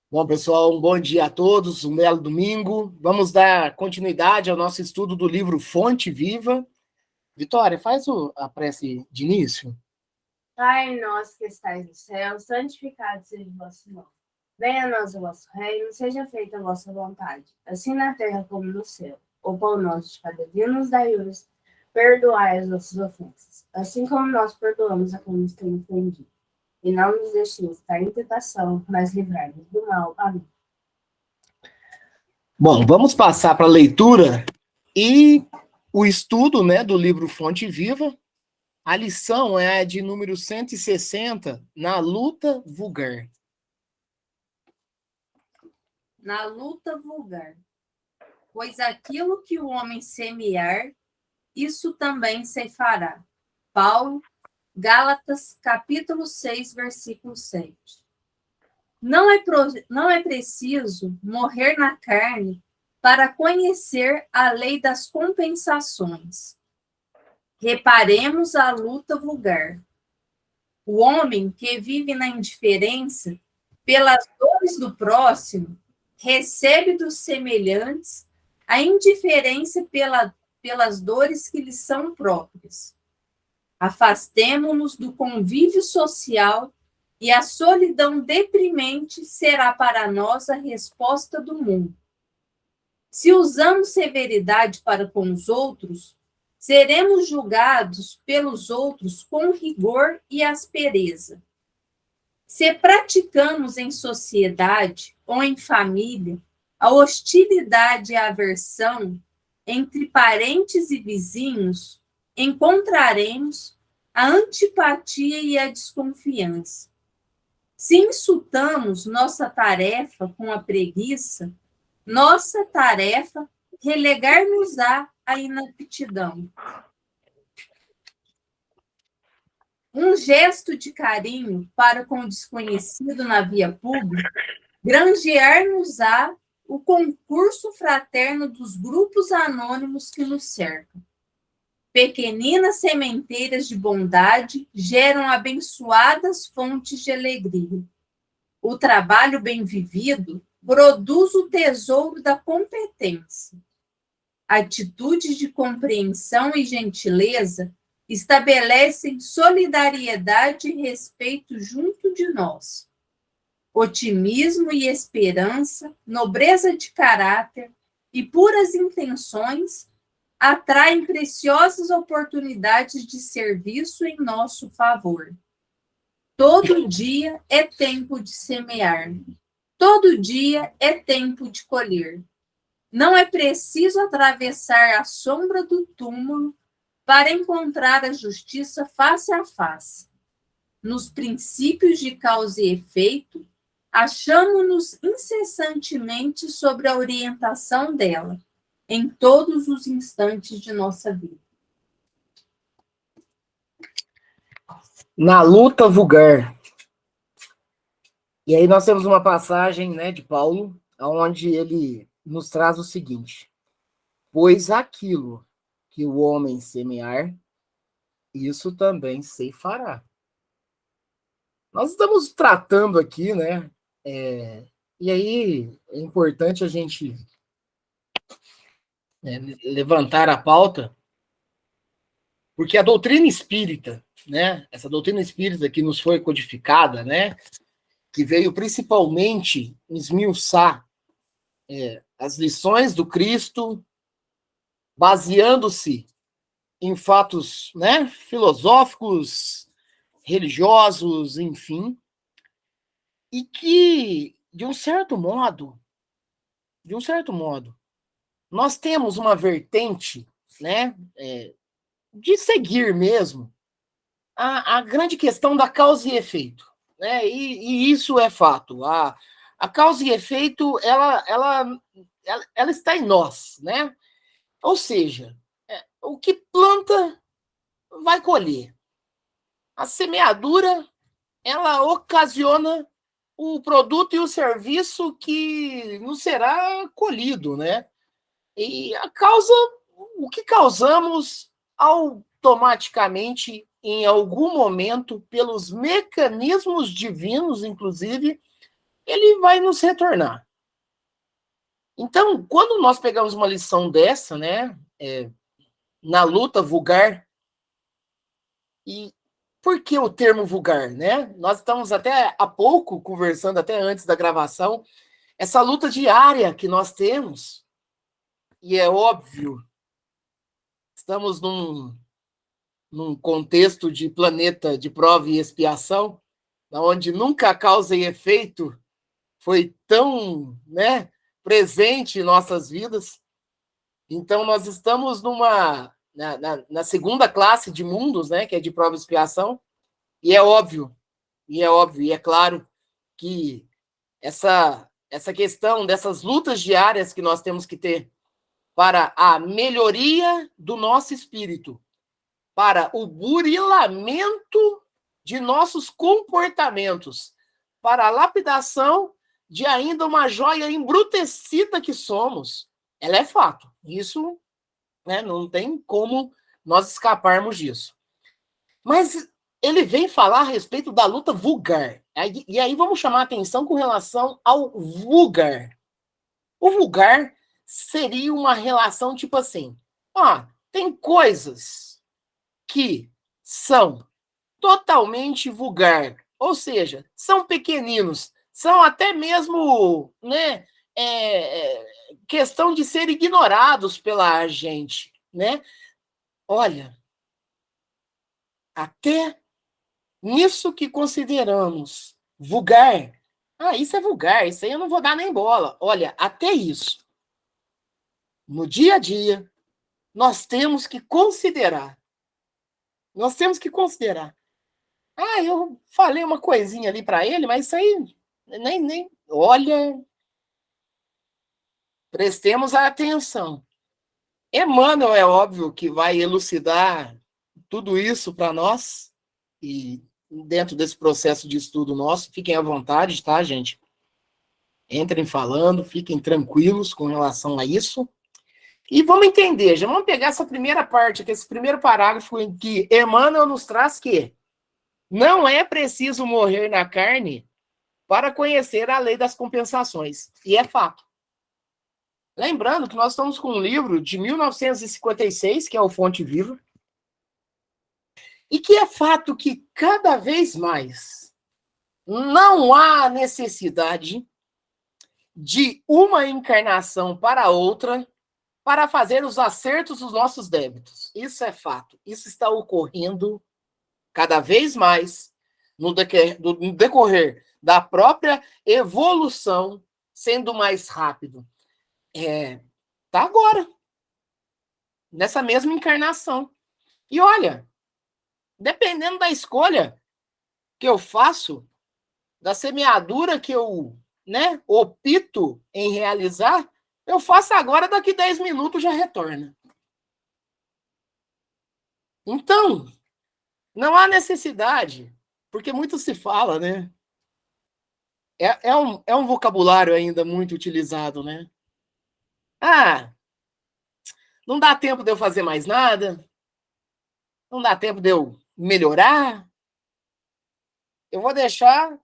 Bom, pessoal, um bom dia a todos, um belo domingo. Vamos dar continuidade ao nosso estudo do livro Fonte Viva. Vitória, faz a prece de início. Pai nosso que estais no céu, santificado seja o vosso nome. Venha a nós o vosso reino, seja feita a vossa vontade, assim na terra como no céu. O pão nosso de cada dia nos dai hoje. Perdoai as nossas ofensas, assim como nós perdoamos a quem nos tem ofendido. E não nos deixeis cair em tentação, mas livrai-nos do mal. Amém. Bom, vamos passar para a leitura e o estudo, do livro Fonte Viva. A lição é de número 160, na luta vulgar. Na luta vulgar. Pois aquilo que o homem semear, isso também ceifará. Paulo, Gálatas, capítulo 6, versículo 7. Não é preciso morrer na carne para conhecer a lei das compensações. Reparemos a luta vulgar. O homem que vive na indiferença pelas dores do próximo recebe dos semelhantes a indiferença pelas dores que lhes são próprias. Afastemo-nos do convívio social e a solidão deprimente será para nós a resposta do mundo. Se usamos severidade para com os outros, seremos julgados pelos outros com rigor e aspereza. Se praticamos em sociedade ou em família a hostilidade e a aversão entre parentes e vizinhos, encontraremos a antipatia e a desconfiança. Se insultamos nossa tarefa com a preguiça, nossa tarefa relegar-nos-á à inaptidão. Um gesto de carinho para com o desconhecido na via pública granjear-nos-á o concurso fraterno dos grupos anônimos que nos cercam. Pequeninas sementeiras de bondade geram abençoadas fontes de alegria. O trabalho bem vivido produz o tesouro da competência. Atitudes de compreensão e gentileza estabelecem solidariedade e respeito junto de nós. Otimismo e esperança, nobreza de caráter e puras intenções atraem preciosas oportunidades de serviço em nosso favor. Todo dia é tempo de semear. Todo dia é tempo de colher. Não é preciso atravessar a sombra do túmulo para encontrar a justiça face a face. Nos princípios de causa e efeito, achamo-nos incessantemente sob a orientação dela, em todos os instantes de nossa vida. Na luta vulgar. E aí nós temos uma passagem, de Paulo, onde ele nos traz o seguinte: pois aquilo que o homem semear, isso também ceifará. Nós estamos tratando aqui, e aí é importante a gente levantar a pauta, porque a doutrina espírita, essa doutrina espírita que nos foi codificada, que veio principalmente esmiuçar as lições do Cristo, baseando-se em fatos, filosóficos, religiosos, enfim, e que, de um certo modo, nós temos uma vertente, de seguir mesmo a grande questão da causa e efeito, e isso é fato. A causa e efeito, ela está em nós, Ou seja, o que planta vai colher. A semeadura, ela ocasiona o produto e o serviço que nos será colhido, E a causa, o que causamos automaticamente, em algum momento, pelos mecanismos divinos, inclusive, ele vai nos retornar. Então, quando nós pegamos uma lição dessa, né, na luta vulgar, e por que o termo vulgar, né? Nós estamos até há pouco conversando, até antes da gravação, essa luta diária que nós temos, e é óbvio, estamos num contexto de planeta de prova e expiação, onde nunca a causa e efeito foi tão, né, presente em nossas vidas. Então, nós estamos na segunda classe de mundos, né, que é de prova e expiação, e é óbvio, e é claro que essa questão dessas lutas diárias que nós temos que ter para a melhoria do nosso espírito, para o burilamento de nossos comportamentos, para a lapidação de ainda uma joia embrutecida que somos, ela é fato. Isso, né, não tem como nós escaparmos disso. Mas ele vem falar a respeito da luta vulgar. E aí vamos chamar a atenção com relação ao vulgar. O vulgar seria uma relação tipo assim, tem coisas que são totalmente vulgar, ou seja, são pequeninos, são até mesmo, né, questão de ser ignorados pela gente, né? Olha, até nisso que consideramos vulgar, isso é vulgar, isso aí eu não vou dar nem bola. Olha, até isso, no dia a dia, nós temos que considerar. Nós temos que considerar. Eu falei uma coisinha ali para ele, mas isso aí nem. Olha, prestemos atenção. Emmanuel é óbvio que vai elucidar tudo isso para nós e dentro desse processo de estudo nosso, fiquem à vontade, tá, gente? Entrem falando, fiquem tranquilos com relação a isso. E vamos entender, já vamos pegar essa primeira parte, que esse primeiro parágrafo em que Emmanuel nos traz que não é preciso morrer na carne para conhecer a lei das compensações. E é fato. Lembrando que nós estamos com um livro de 1956, que é o Fonte Viva, e que é fato que cada vez mais não há necessidade de uma encarnação para outra para fazer os acertos dos nossos débitos. Isso é fato. Isso está ocorrendo cada vez mais no decorrer da própria evolução, sendo mais rápido. Tá agora, nessa mesma encarnação. E olha, dependendo da escolha que eu faço, da semeadura que eu, né, opto em realizar, eu faço agora, daqui 10 minutos já retorna. Então, não há necessidade, porque muito se fala, né? É um vocabulário ainda muito utilizado, né? Não dá tempo de eu fazer mais nada, não dá tempo de eu melhorar. Eu vou deixar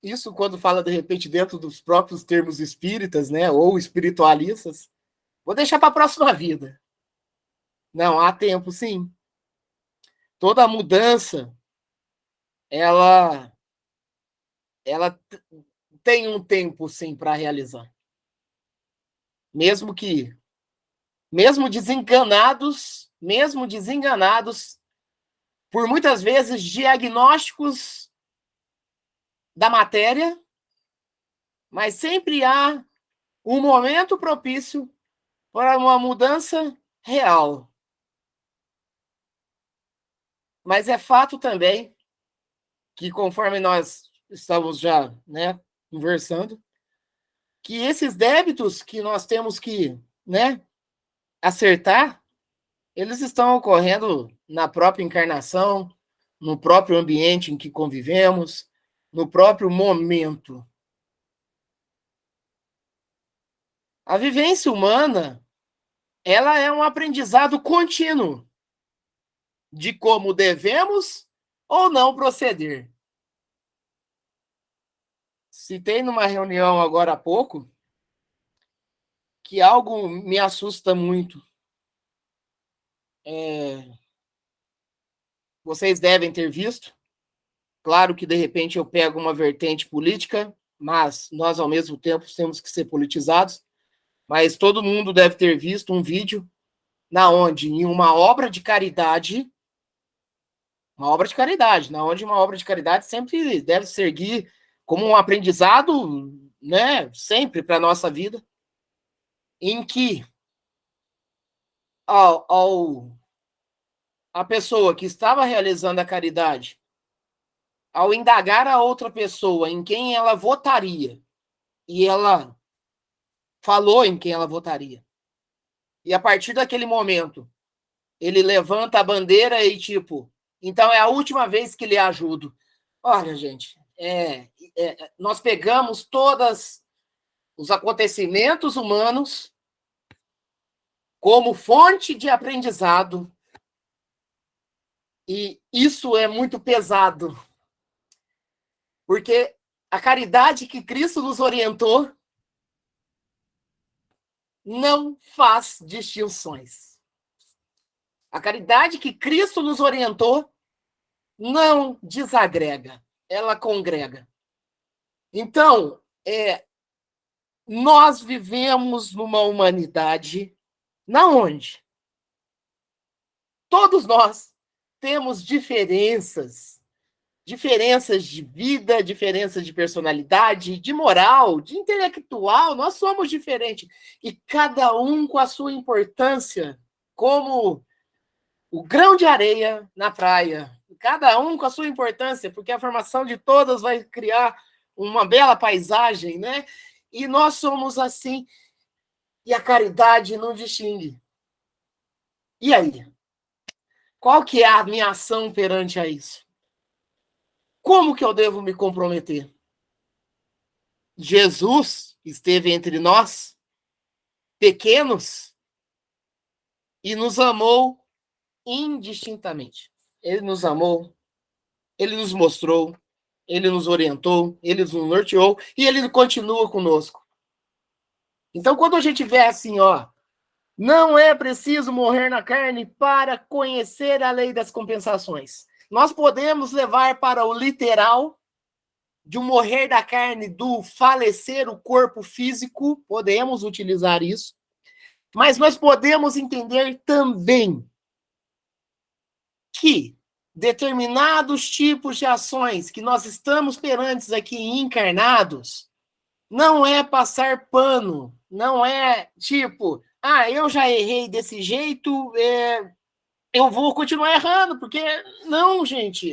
isso quando fala, de repente, dentro dos próprios termos espíritas, né, ou espiritualistas, vou deixar para a próxima vida. Não, há tempo, sim. Toda mudança, ela tem um tempo, sim, para realizar. Mesmo desenganados por muitas vezes diagnósticos da matéria, mas sempre há um momento propício para uma mudança real. Mas é fato também que, conforme nós estamos já, né, conversando, que esses débitos que nós temos que, né, acertar, eles estão ocorrendo na própria encarnação, no próprio ambiente em que convivemos, no próprio momento. A vivência humana, ela é um aprendizado contínuo de como devemos ou não proceder. citei numa reunião agora há pouco que algo me assusta muito. Vocês devem ter visto. Claro que, de repente, eu pego uma vertente política, mas nós, ao mesmo tempo, temos que ser politizados. Mas todo mundo deve ter visto um vídeo na onde, em uma obra de caridade, na onde uma obra de caridade sempre deve servir como um aprendizado, né, sempre para a nossa vida, em que a pessoa que estava realizando a caridade, ao indagar a outra pessoa em quem ela votaria, e ela falou em quem ela votaria, e a partir daquele momento, ele levanta a bandeira e tipo, então é a última vez que lhe ajudo. Olha, gente, nós pegamos todos os acontecimentos humanos como fonte de aprendizado, e isso é muito pesado, porque a caridade que Cristo nos orientou não faz distinções. A caridade que Cristo nos orientou não desagrega, ela congrega. Então, nós vivemos numa humanidade na onde todos nós temos diferenças de vida, diferenças de personalidade, de moral, de intelectual, nós somos diferentes. E cada um com a sua importância, como o grão de areia na praia. Cada um com a sua importância, porque a formação de todas vai criar uma bela paisagem, né? E nós somos assim. E a caridade não distingue. E aí? Qual que é a minha ação perante a isso? Como que eu devo me comprometer? Jesus esteve entre nós, pequenos, e nos amou indistintamente. Ele nos amou, ele nos mostrou, ele nos orientou, ele nos norteou, e ele continua conosco. Então, quando a gente vê assim, não é preciso morrer na carne para conhecer a lei das compensações. Nós podemos levar para o literal de um morrer da carne, do falecer o corpo físico, podemos utilizar isso, mas nós podemos entender também que determinados tipos de ações que nós estamos perantes aqui encarnados, não é passar pano, não é tipo, eu já errei desse jeito, eu vou continuar errando, porque não, gente,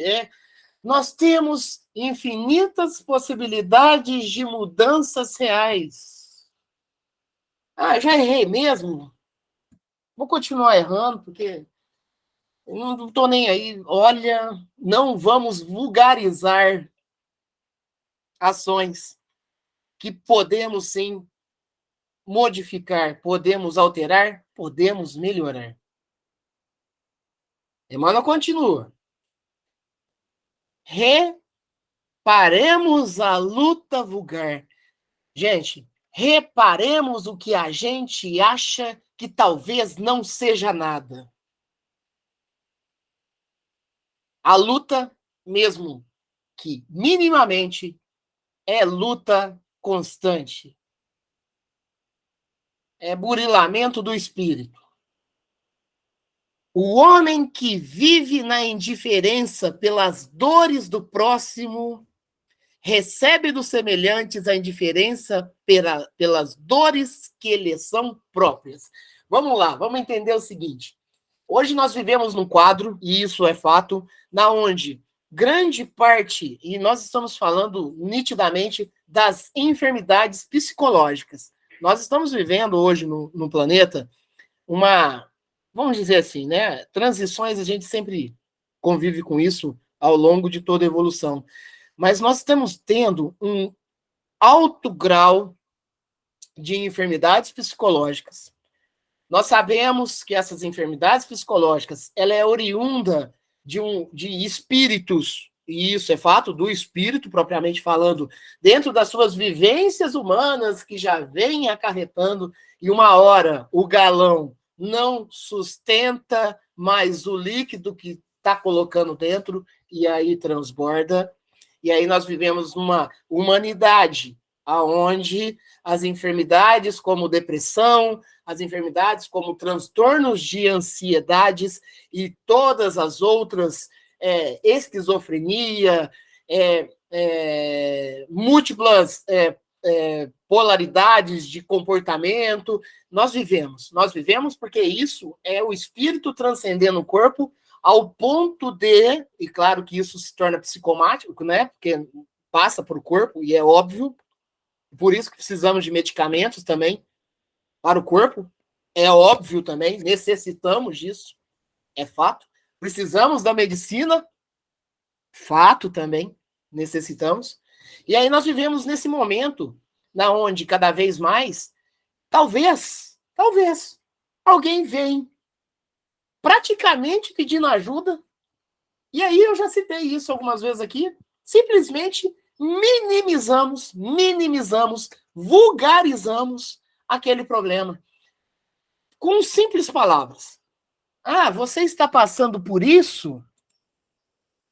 nós temos infinitas possibilidades de mudanças reais. Já errei mesmo? Vou continuar errando, porque eu não estou nem aí. Olha, não vamos vulgarizar ações que podemos, sim, modificar, podemos alterar, podemos melhorar. Emmanuel continua. Reparemos a luta vulgar. Gente, reparemos o que a gente acha que talvez não seja nada. A luta, mesmo que minimamente, é luta constante. É burilamento do espírito. O homem que vive na indiferença pelas dores do próximo recebe dos semelhantes a indiferença pelas dores que lhe são próprias. Vamos lá, vamos entender o seguinte. Hoje nós vivemos num quadro, e isso é fato, na onde grande parte, e nós estamos falando nitidamente das enfermidades psicológicas. Nós estamos vivendo hoje no planeta vamos dizer assim, né? Transições, a gente sempre convive com isso ao longo de toda a evolução. Mas nós estamos tendo um alto grau de enfermidades psicológicas. Nós sabemos que essas enfermidades psicológicas, ela é oriunda de espíritos isso é fato do espírito, propriamente falando, dentro das suas vivências humanas que já vem acarretando, e uma hora o galão não sustenta mais o líquido que está colocando dentro, e aí transborda. E aí nós vivemos uma humanidade onde as enfermidades como depressão, as enfermidades como transtornos de ansiedades e todas as outras, esquizofrenia, múltiplas polaridades de comportamento, nós vivemos porque isso é o espírito transcendendo o corpo ao ponto de, e claro que isso se torna psicomático, né? Porque passa para o corpo, e é óbvio, por isso que precisamos de medicamentos também para o corpo, é óbvio também, necessitamos disso, é fato. Precisamos da medicina, fato também, necessitamos. E aí nós vivemos nesse momento, na onde cada vez mais, talvez, alguém vem praticamente pedindo ajuda, e aí eu já citei isso algumas vezes aqui, simplesmente minimizamos, vulgarizamos aquele problema com simples palavras. Ah, você está passando por isso?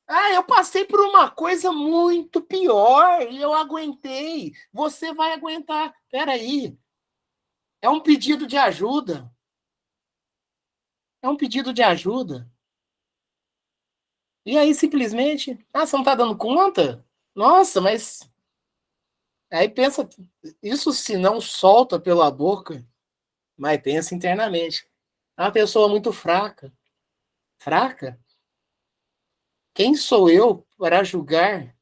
Ah, eu passei por uma coisa muito pior e eu aguentei. Você vai aguentar. Peraí. É um pedido de ajuda. É um pedido de ajuda. E aí, simplesmente, você não está dando conta? Nossa, mas... Aí pensa, isso se não solta pela boca, mas pensa internamente. É uma pessoa muito fraca. Fraca? Quem sou eu para julgar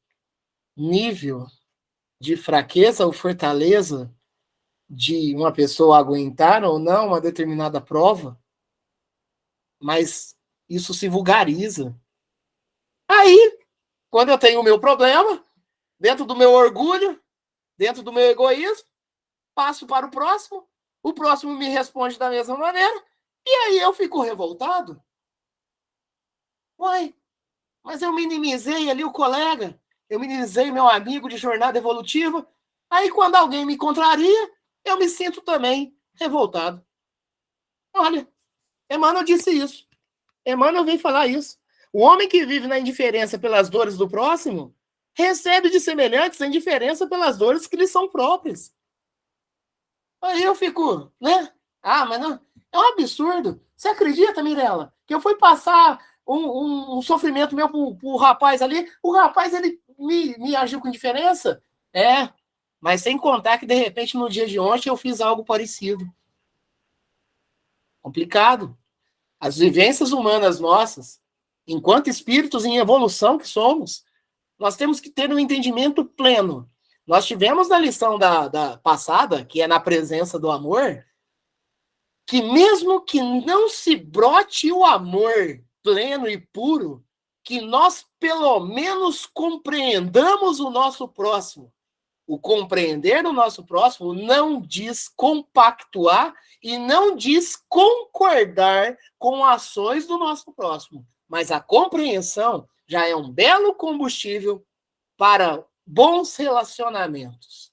nível de fraqueza ou fortaleza de uma pessoa aguentar ou não uma determinada prova? Mas isso se vulgariza. Aí, quando eu tenho o meu problema, dentro do meu orgulho, dentro do meu egoísmo, passo para o próximo me responde da mesma maneira, e aí eu fico revoltado. Uai, mas eu minimizei ali o colega, eu minimizei meu amigo de jornada evolutiva, aí quando alguém me contraria, eu me sinto também revoltado. Olha, Emmanuel disse isso. Emmanuel vem falar isso. O homem que vive na indiferença pelas dores do próximo recebe de semelhantes a indiferença pelas dores que lhe são próprias. Aí eu fico, né? Mas não, é um absurdo. Você acredita, Mirella, que eu fui passar um sofrimento meu pro rapaz ali, o rapaz ele me agiu com indiferença? Mas sem contar que de repente no dia de ontem eu fiz algo parecido. Complicado. As vivências humanas nossas, enquanto espíritos em evolução que somos, nós temos que ter um entendimento pleno. Nós tivemos na lição da passada, que é na presença do amor, que mesmo que não se brote o amor pleno e puro, que nós pelo menos compreendamos o nosso próximo. O compreender o nosso próximo não diz compactuar e não diz concordar com ações do nosso próximo, mas a compreensão já é um belo combustível para bons relacionamentos.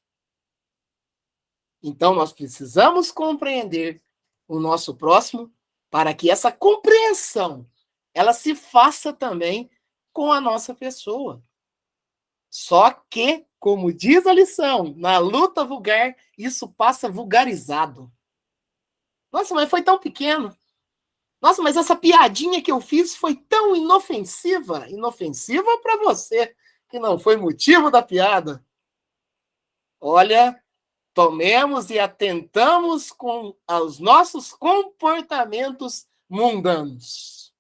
Então, nós precisamos compreender o nosso próximo para que essa compreensão ela se faça também com a nossa pessoa. Só que, como diz a lição, na luta vulgar, isso passa vulgarizado. Nossa, mas foi tão pequeno. Nossa, mas essa piadinha que eu fiz foi tão inofensiva. Inofensiva para você, que não foi motivo da piada. Olha, tomemos e atentamos com os nossos comportamentos mundanos.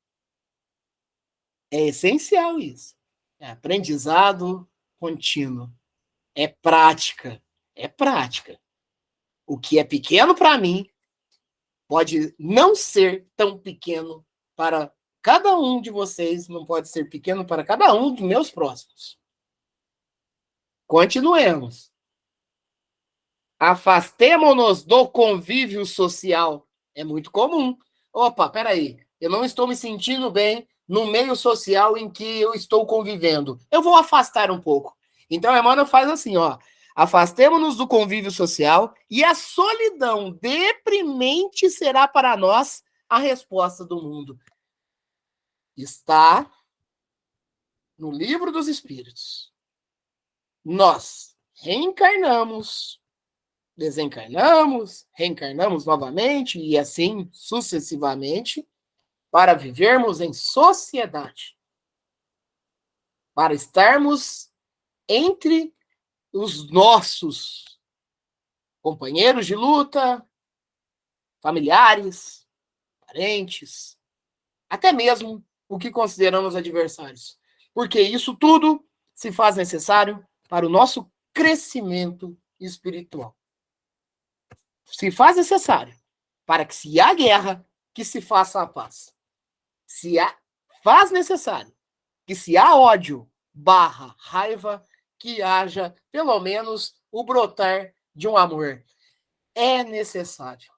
É essencial isso. É aprendizado contínuo. É prática. É prática. O que é pequeno para mim pode não ser tão pequeno para cada um de vocês, não pode ser pequeno para cada um dos meus próximos. Continuemos. Afastemo-nos do convívio social. É muito comum. Opa, peraí. Eu não estou me sentindo bem no meio social em que eu estou convivendo. Eu vou afastar um pouco. Então, Emmanuel faz assim, ó. Afastemo-nos do convívio social e a solidão deprimente será para nós a resposta do mundo. Está no Livro dos Espíritos. Nós reencarnamos, desencarnamos, reencarnamos novamente e assim sucessivamente para vivermos em sociedade, para estarmos entre os nossos companheiros de luta, familiares, parentes, até mesmo o que consideramos adversários. Porque isso tudo se faz necessário para o nosso crescimento espiritual. Se faz necessário para que, se há guerra, que se faça a paz. Faz necessário que, se há ódio / raiva, que haja pelo menos o brotar de um amor. É necessário.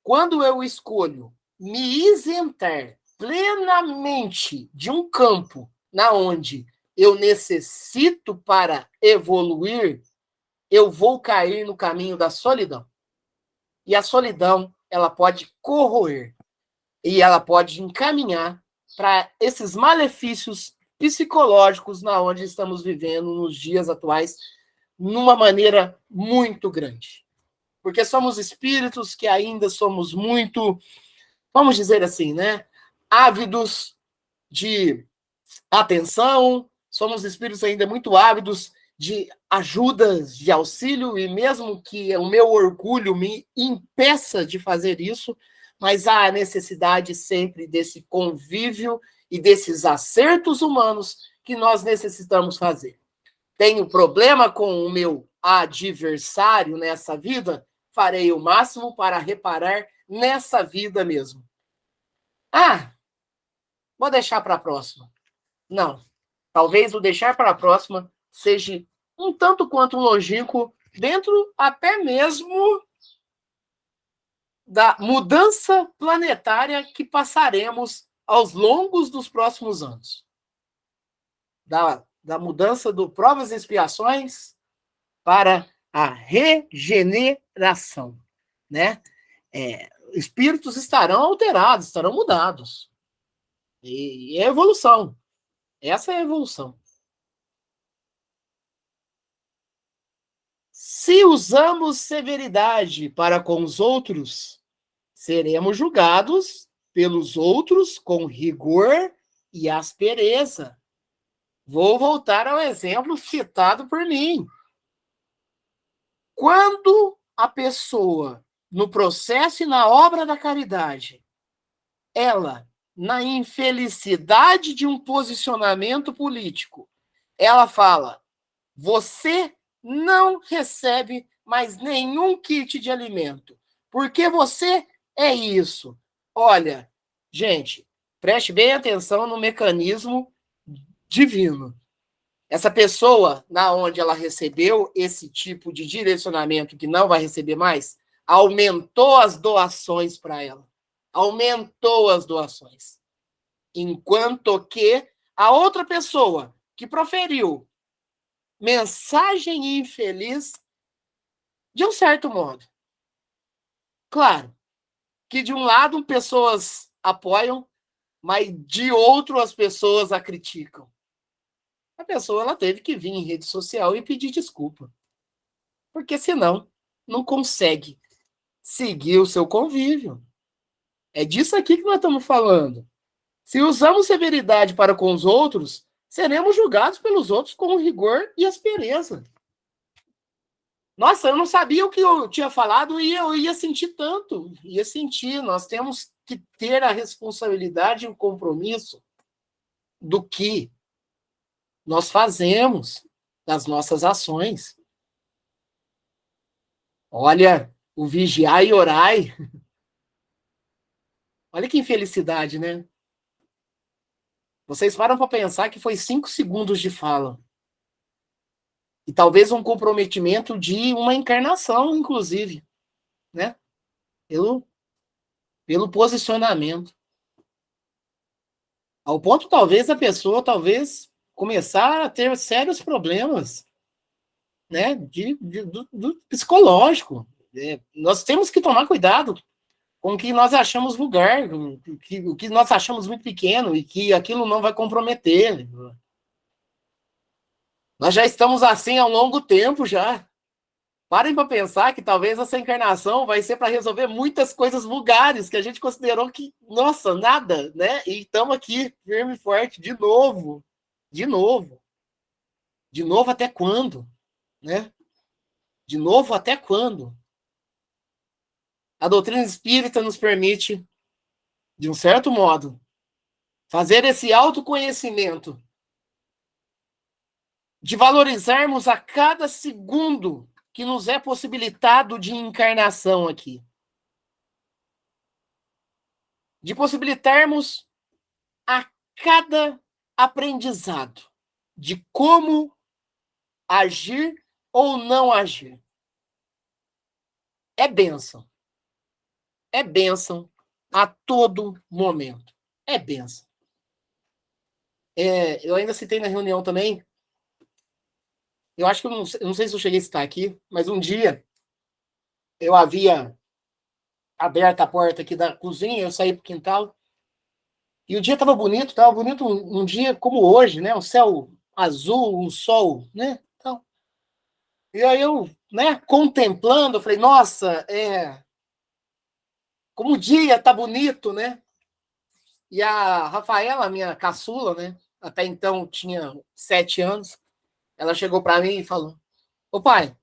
Quando eu escolho me isentar plenamente de um campo na onde eu necessito para evoluir, eu vou cair no caminho da solidão. E a solidão, ela pode corroer e ela pode encaminhar para esses malefícios psicológicos na onde estamos vivendo nos dias atuais, numa maneira muito grande. Porque somos espíritos que ainda somos muito, vamos dizer assim, né? Ávidos de atenção, somos espíritos ainda muito ávidos de ajudas, de auxílio, e mesmo que o meu orgulho me impeça de fazer isso, mas há a necessidade sempre desse convívio e desses acertos humanos que nós necessitamos fazer. Tenho problema com o meu adversário nessa vida? Farei o máximo para reparar nessa vida mesmo. Ah, vou deixar para a próxima. Não. Talvez o deixar para a próxima seja um tanto quanto longínquo, dentro até mesmo da mudança planetária que passaremos aos longos dos próximos anos. Da mudança do provas e expiações para a regeneração, né? Espíritos estarão alterados, estarão mudados. E é evolução. Essa é a evolução. Se usamos severidade para com os outros, seremos julgados pelos outros com rigor e aspereza. Vou voltar ao exemplo citado por mim. Quando a pessoa, no processo e na obra da caridade, ela, na infelicidade de um posicionamento político, ela fala: você não recebe mais nenhum kit de alimento, porque você é isso. Olha, gente, preste bem atenção no mecanismo divino. Essa pessoa, na onde ela recebeu esse tipo de direcionamento que não vai receber mais, aumentou as doações para ela. Aumentou as doações. Enquanto que a outra pessoa que proferiu mensagem infeliz, de um certo modo. Claro, que de um lado pessoas apoiam, mas de outro as pessoas a criticam. A pessoa ela teve que vir em rede social e pedir desculpa. Porque senão não consegue seguir o seu convívio. É disso aqui que nós estamos falando. Se usamos severidade para com os outros, seremos julgados pelos outros com rigor e aspereza. Nossa, eu não sabia o que eu tinha falado e eu ia sentir tanto. Ia sentir. Nós temos que ter a responsabilidade e o compromisso do que nós fazemos, das nossas ações. Olha, o vigiar e orai. Olha que infelicidade, né? Vocês param para pensar que foi 5 segundos de fala. E talvez um comprometimento de uma encarnação, inclusive, né? Pelo posicionamento. Ao ponto, talvez, a pessoa, começar a ter sérios problemas, né, do psicológico. Nós temos que tomar cuidado com o que nós achamos vulgar, o que nós achamos muito pequeno e que aquilo não vai comprometer. Nós já estamos assim há um longo tempo já. Parem para pensar que talvez essa encarnação vai ser para resolver muitas coisas vulgares que a gente considerou que, nossa, nada, né? E estamos aqui, firme e forte, de novo. De novo. De novo até quando? Né? De novo até quando? A doutrina espírita nos permite, de um certo modo, fazer esse autoconhecimento, de valorizarmos a cada segundo que nos é possibilitado de encarnação aqui. De possibilitarmos a cada aprendizado de como agir ou não agir. É bênção. É bênção a todo momento. É bênção. Eu ainda citei na reunião também, eu acho que eu não sei se eu cheguei a citar aqui, mas um dia eu havia aberto a porta aqui da cozinha, eu saí para o quintal, e o dia estava bonito um dia como hoje, né? Um céu azul, um sol, né? Então, e aí eu, né, contemplando, eu falei, nossa, como o dia tá bonito, né? E a Rafaela, minha caçula, né? Até então tinha 7 anos, ela chegou para mim e falou, ô pai,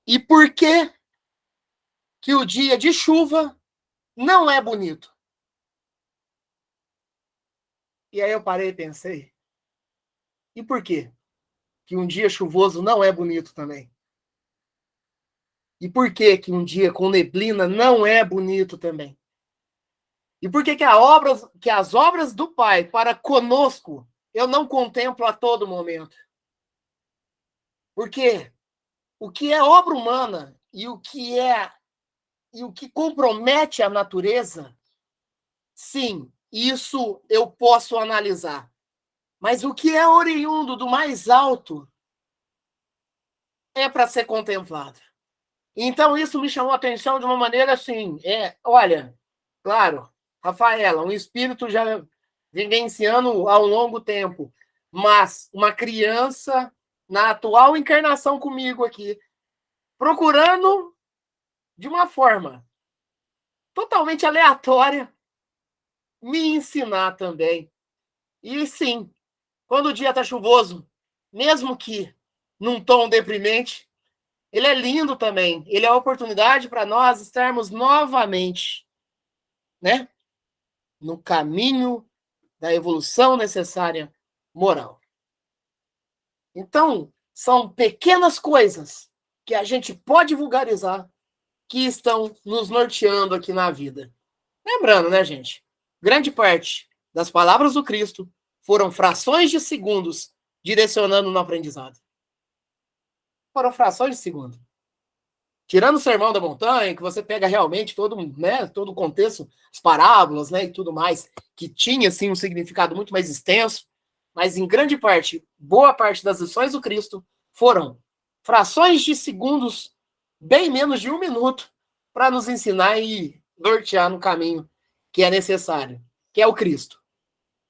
e por que o dia de chuva não é bonito? E aí eu parei e pensei, e por quê que um dia chuvoso não é bonito também? E por que um dia com neblina não é bonito também? E por que as obras do Pai para conosco eu não contemplo a todo momento? Porque o que é obra humana e o que compromete a natureza, sim, isso eu posso analisar. Mas o que é oriundo do mais alto é para ser contemplado. Então, isso me chamou a atenção de uma maneira assim, olha, claro, Rafaela, um espírito já vivenciando ao longo tempo, mas uma criança na atual encarnação comigo aqui, procurando de uma forma totalmente aleatória me ensinar também. E sim, quando o dia está chuvoso, mesmo que num tom deprimente, ele é lindo também. Ele é uma oportunidade para nós estarmos novamente, né, no caminho da evolução necessária moral. Então, são pequenas coisas que a gente pode vulgarizar que estão nos norteando aqui na vida. Lembrando, né, gente? Grande parte das palavras do Cristo foram frações de segundos direcionando no aprendizado. Foram frações de segundo. Tirando o Sermão da Montanha, que você pega realmente todo, né, todo o contexto, as parábolas, né, e tudo mais, que tinha, assim, um significado muito mais extenso, mas em grande parte, boa parte das lições do Cristo foram frações de segundos, bem menos de 1 minuto, para nos ensinar e nortear no caminho que é necessário, que é o Cristo.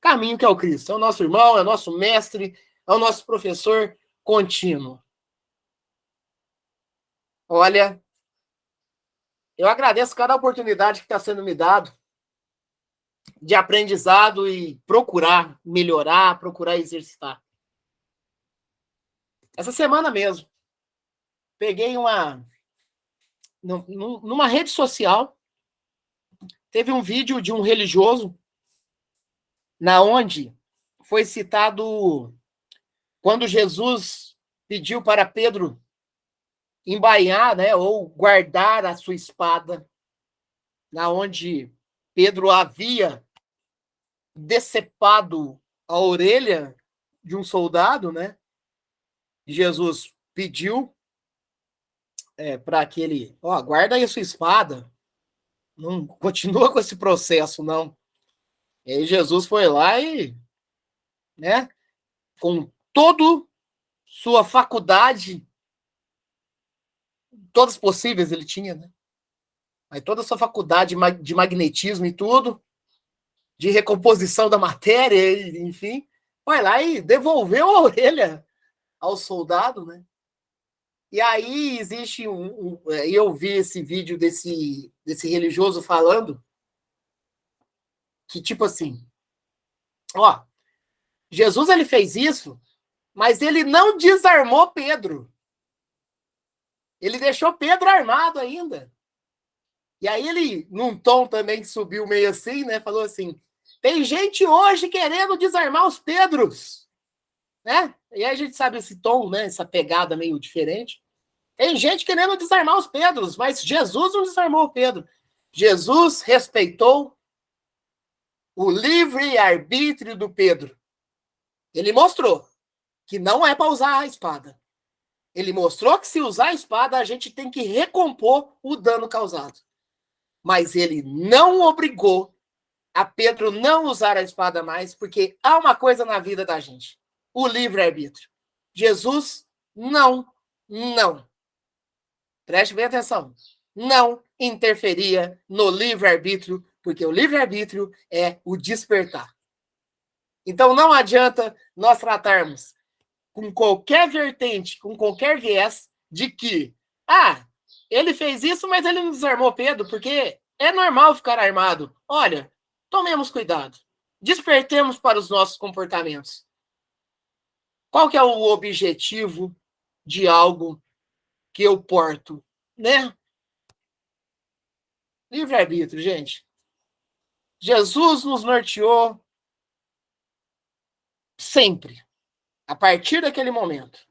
Caminho que é o Cristo. É o nosso irmão, é o nosso mestre, é o nosso professor contínuo. Olha, eu agradeço cada oportunidade que está sendo me dado de aprendizado e procurar melhorar, procurar exercitar. Essa semana mesmo, peguei numa rede social, teve um vídeo de um religioso na onde foi citado quando Jesus pediu para Pedro embainhar, né, ou guardar a sua espada, na onde Pedro havia decepado a orelha de um soldado, né? Jesus pediu para que ele, guarda aí a sua espada, não continua com esse processo, não. E aí Jesus foi lá e, né, com todo sua faculdade, todas possíveis ele tinha, né? Mas toda a sua faculdade de magnetismo e tudo, de recomposição da matéria, enfim, foi lá e devolveu a orelha ao soldado, né? E aí existe eu vi esse vídeo desse religioso falando que, tipo assim, ó, Jesus ele fez isso, mas ele não desarmou Pedro. Ele deixou Pedro armado ainda. E aí ele, num tom também que subiu meio assim, né, falou assim, tem gente hoje querendo desarmar os Pedros, né? E aí a gente sabe esse tom, né, essa pegada meio diferente. Tem gente querendo desarmar os Pedros, mas Jesus não desarmou o Pedro. Jesus respeitou o livre-arbítrio do Pedro. Ele mostrou que não é para usar a espada. Ele mostrou que se usar a espada, a gente tem que recompor o dano causado. Mas ele não obrigou a Pedro não usar a espada mais, porque há uma coisa na vida da gente: o livre-arbítrio. Jesus não. Preste bem atenção. Não interferia no livre-arbítrio, porque o livre-arbítrio é o despertar. Então não adianta nós tratarmos com qualquer vertente, com qualquer viés, de que, ele fez isso, mas ele não desarmou Pedro, porque é normal ficar armado. Olha, tomemos cuidado. Despertemos para os nossos comportamentos. Qual que é o objetivo de algo que eu porto, né? Livre-arbítrio, gente. Jesus nos norteou sempre, a partir daquele momento.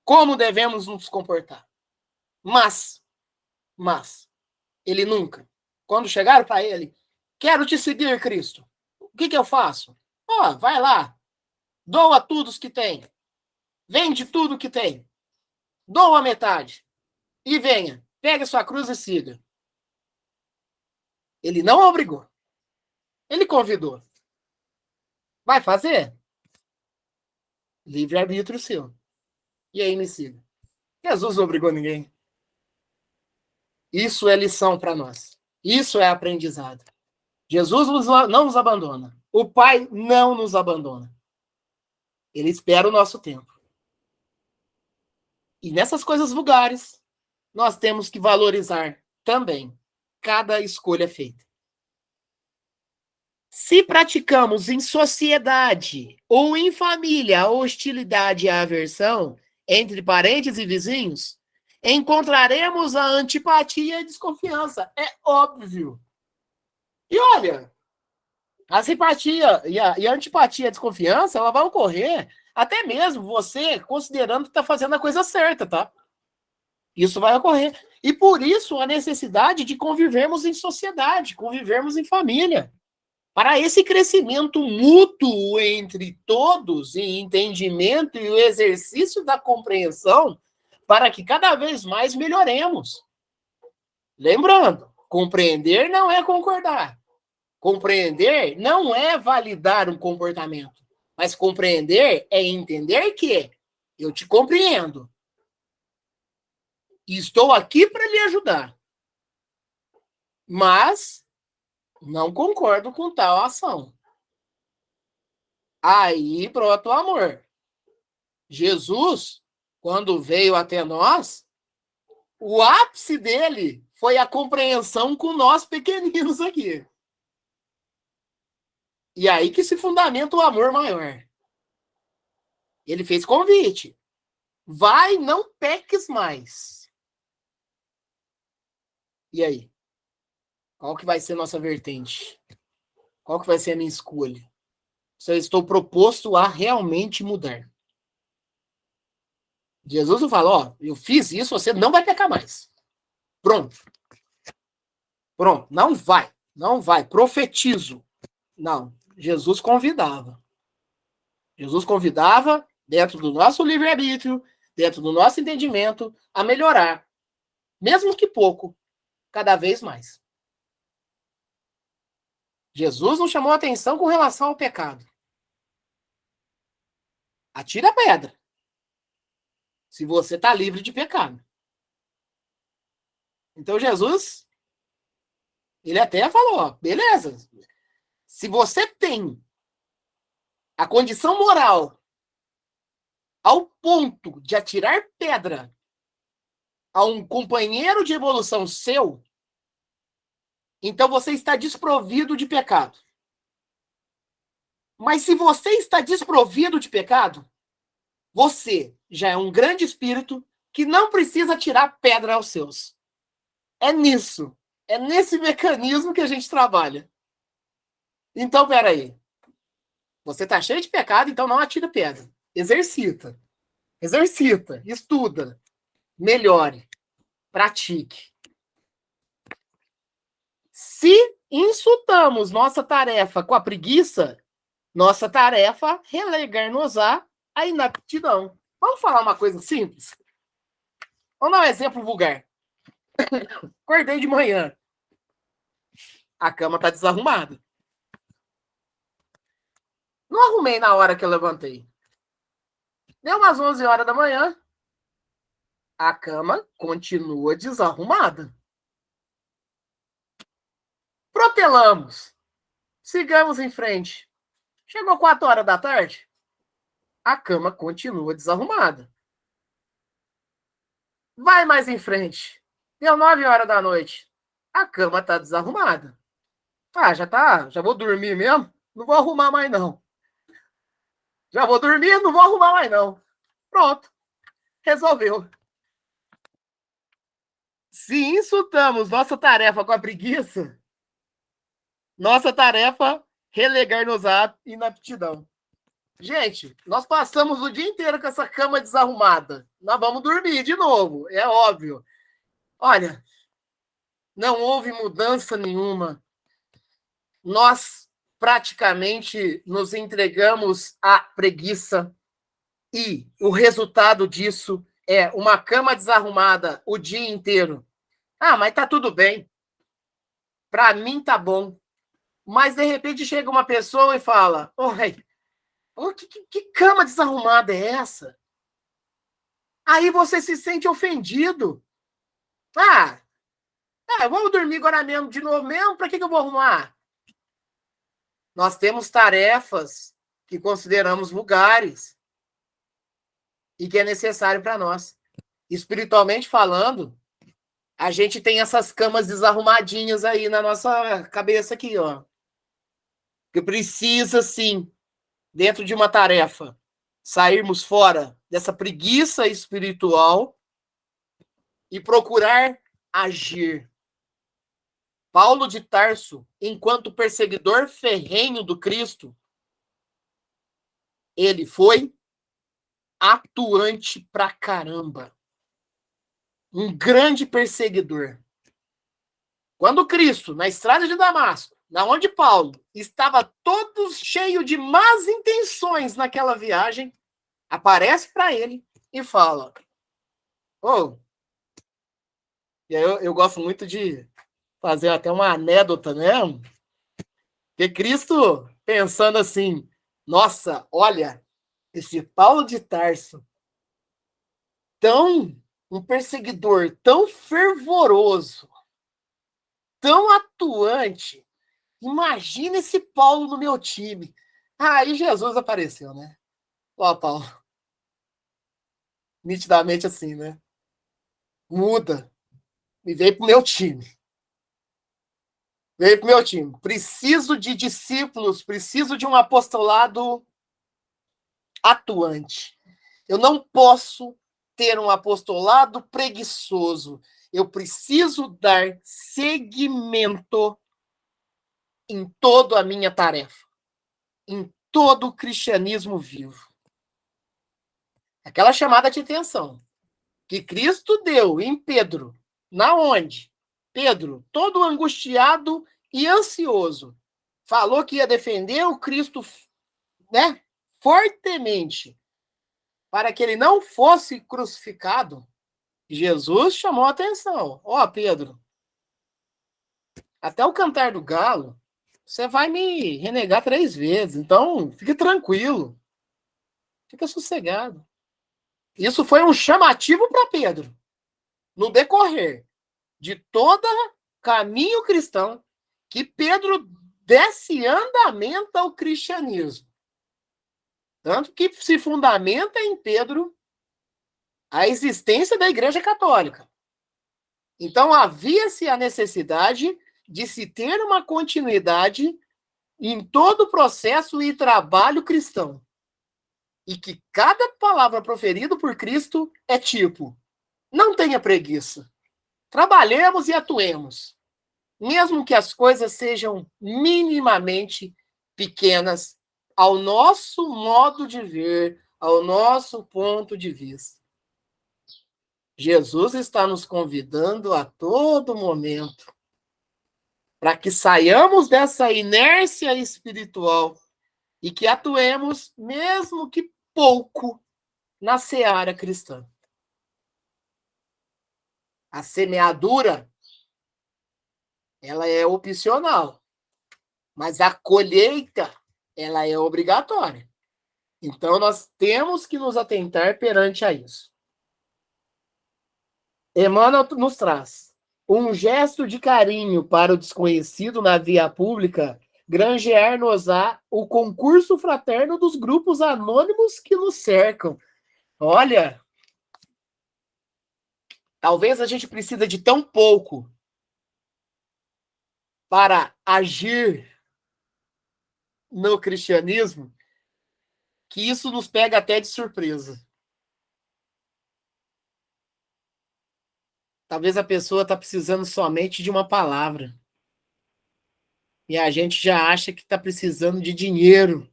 Como devemos nos comportar. Mas, ele nunca. Quando chegaram para ele, quero te seguir, Cristo. O que eu faço? Vai lá. Doa tudo os que tem. Vende tudo que tem. Doa metade. E venha. Pegue sua cruz e siga. Ele não obrigou. Ele convidou. Vai fazer? Livre-arbítrio seu. E aí me siga. Jesus não obrigou ninguém. Isso é lição para nós. Isso é aprendizado. Jesus não nos abandona. O Pai não nos abandona. Ele espera o nosso tempo. E nessas coisas vulgares, nós temos que valorizar também cada escolha feita. Se praticamos em sociedade ou em família a hostilidade e a aversão entre parentes e vizinhos, encontraremos a antipatia e a desconfiança. É óbvio. E olha, a simpatia e a antipatia e a desconfiança, ela vai ocorrer até mesmo você considerando que está fazendo a coisa certa, tá? Isso vai ocorrer. E por isso a necessidade de convivermos em sociedade, convivermos em família. Para esse crescimento mútuo entre todos, e entendimento e o exercício da compreensão, para que cada vez mais melhoremos. Lembrando, compreender não é concordar. Compreender não é validar um comportamento. Mas compreender é entender que eu te compreendo. E estou aqui para lhe ajudar. Mas não concordo com tal ação. Aí brota o amor. Jesus, quando veio até nós, o ápice dele foi a compreensão com nós pequeninos aqui. E aí que se fundamenta o amor maior. Ele fez convite. Vai, não peques mais. E aí? Qual que vai ser a nossa vertente? Qual que vai ser a minha escolha? Se eu estou proposto a realmente mudar. Jesus não fala, eu fiz isso, você não vai pecar mais. Pronto. Não vai. Profetizo. Não. Jesus convidava. Dentro do nosso livre-arbítrio, dentro do nosso entendimento, a melhorar. Mesmo que pouco, cada vez mais. Jesus não chamou atenção com relação ao pecado. Atira a pedra. Se você está livre de pecado. Então Jesus, ele até falou, ó, beleza. Se você tem a condição moral ao ponto de atirar pedra a um companheiro de evolução seu, então você está desprovido de pecado. Mas se você está desprovido de pecado, você já é um grande espírito que não precisa tirar pedra aos seus. É nisso. É nesse mecanismo que a gente trabalha. Então, peraí. Você está cheio de pecado, então não atira pedra. Exercita. Exercita. Estuda. Melhore. Pratique. Se insultamos nossa tarefa com a preguiça, nossa tarefa é relegar-nos-á a inaptidão. Vamos falar uma coisa simples? Vamos dar um exemplo vulgar. Acordei de manhã. A cama está desarrumada. Não arrumei na hora que eu levantei. Deu umas 11 horas da manhã. A cama continua desarrumada. Protelamos. Sigamos em frente. Chegou 4 horas da tarde. A cama continua desarrumada. Vai mais em frente. Deu 9 horas da noite. A cama está desarrumada. Ah, já vou dormir mesmo? Não vou arrumar mais não. Já vou dormir, não vou arrumar mais não. Pronto. Resolveu. Se insultamos nossa tarefa com a preguiça, nossa tarefa relegar-nos à inaptidão. Gente, nós passamos o dia inteiro com essa cama desarrumada. Nós vamos dormir de novo, é óbvio. Olha, não houve mudança nenhuma. Nós praticamente nos entregamos à preguiça e o resultado disso é uma cama desarrumada o dia inteiro. Ah, mas tá tudo bem. Para mim tá bom. Mas de repente chega uma pessoa e fala: oi, que cama desarrumada é essa? Aí você se sente ofendido. Vamos dormir agora mesmo, de novo mesmo? Para que eu vou arrumar? Nós temos tarefas que consideramos vulgares e que é necessário para nós. Espiritualmente falando, a gente tem essas camas desarrumadinhas aí na nossa cabeça aqui, ó. Que precisa, sim, dentro de uma tarefa, sairmos fora dessa preguiça espiritual e procurar agir. Paulo de Tarso, enquanto perseguidor ferrenho do Cristo, ele foi atuante pra caramba. Um grande perseguidor. Quando Cristo, na estrada de Damasco, na onde Paulo estava todo cheio de más intenções naquela viagem, aparece para ele e fala: e aí eu gosto muito de fazer até uma anedota, né? Porque Cristo pensando assim: nossa, olha, esse Paulo de Tarso, um perseguidor tão fervoroso, tão atuante, imagina esse Paulo no meu time. Aí Jesus apareceu, né? Ó, Paulo. Nitidamente assim, né? Muda. E veio pro meu time. Veio pro meu time. Preciso de discípulos, preciso de um apostolado atuante. Eu não posso ter um apostolado preguiçoso. Eu preciso dar seguimento em toda a minha tarefa, em todo o cristianismo vivo. Aquela chamada de atenção que Cristo deu em Pedro, na onde Pedro, todo angustiado e ansioso, falou que ia defender o Cristo, né, fortemente, para que ele não fosse crucificado. Jesus chamou a atenção. Ó, Pedro, até o cantar do galo, você vai me renegar 3 vezes. Então, fique tranquilo. Fica sossegado. Isso foi um chamativo para Pedro. No decorrer de todo caminho cristão, que Pedro desse andamento ao cristianismo. Tanto que se fundamenta em Pedro a existência da Igreja Católica. Então, havia-se a necessidade de se ter uma continuidade em todo o processo e trabalho cristão. E que cada palavra proferida por Cristo é tipo: não tenha preguiça. Trabalhemos e atuemos. Mesmo que as coisas sejam minimamente pequenas ao nosso modo de ver, ao nosso ponto de vista. Jesus está nos convidando a todo momento para que saiamos dessa inércia espiritual e que atuemos, mesmo que pouco, na seara cristã. A semeadura, ela é opcional, mas a colheita, ela é obrigatória. Então, nós temos que nos atentar perante a isso. Emmanuel nos traz um gesto de carinho para o desconhecido na via pública, granjear-nos-á o concurso fraterno dos grupos anônimos que nos cercam. Olha, talvez a gente precise de tão pouco para agir no cristianismo que isso nos pega até de surpresa. Talvez a pessoa está precisando somente de uma palavra. E a gente já acha que está precisando de dinheiro.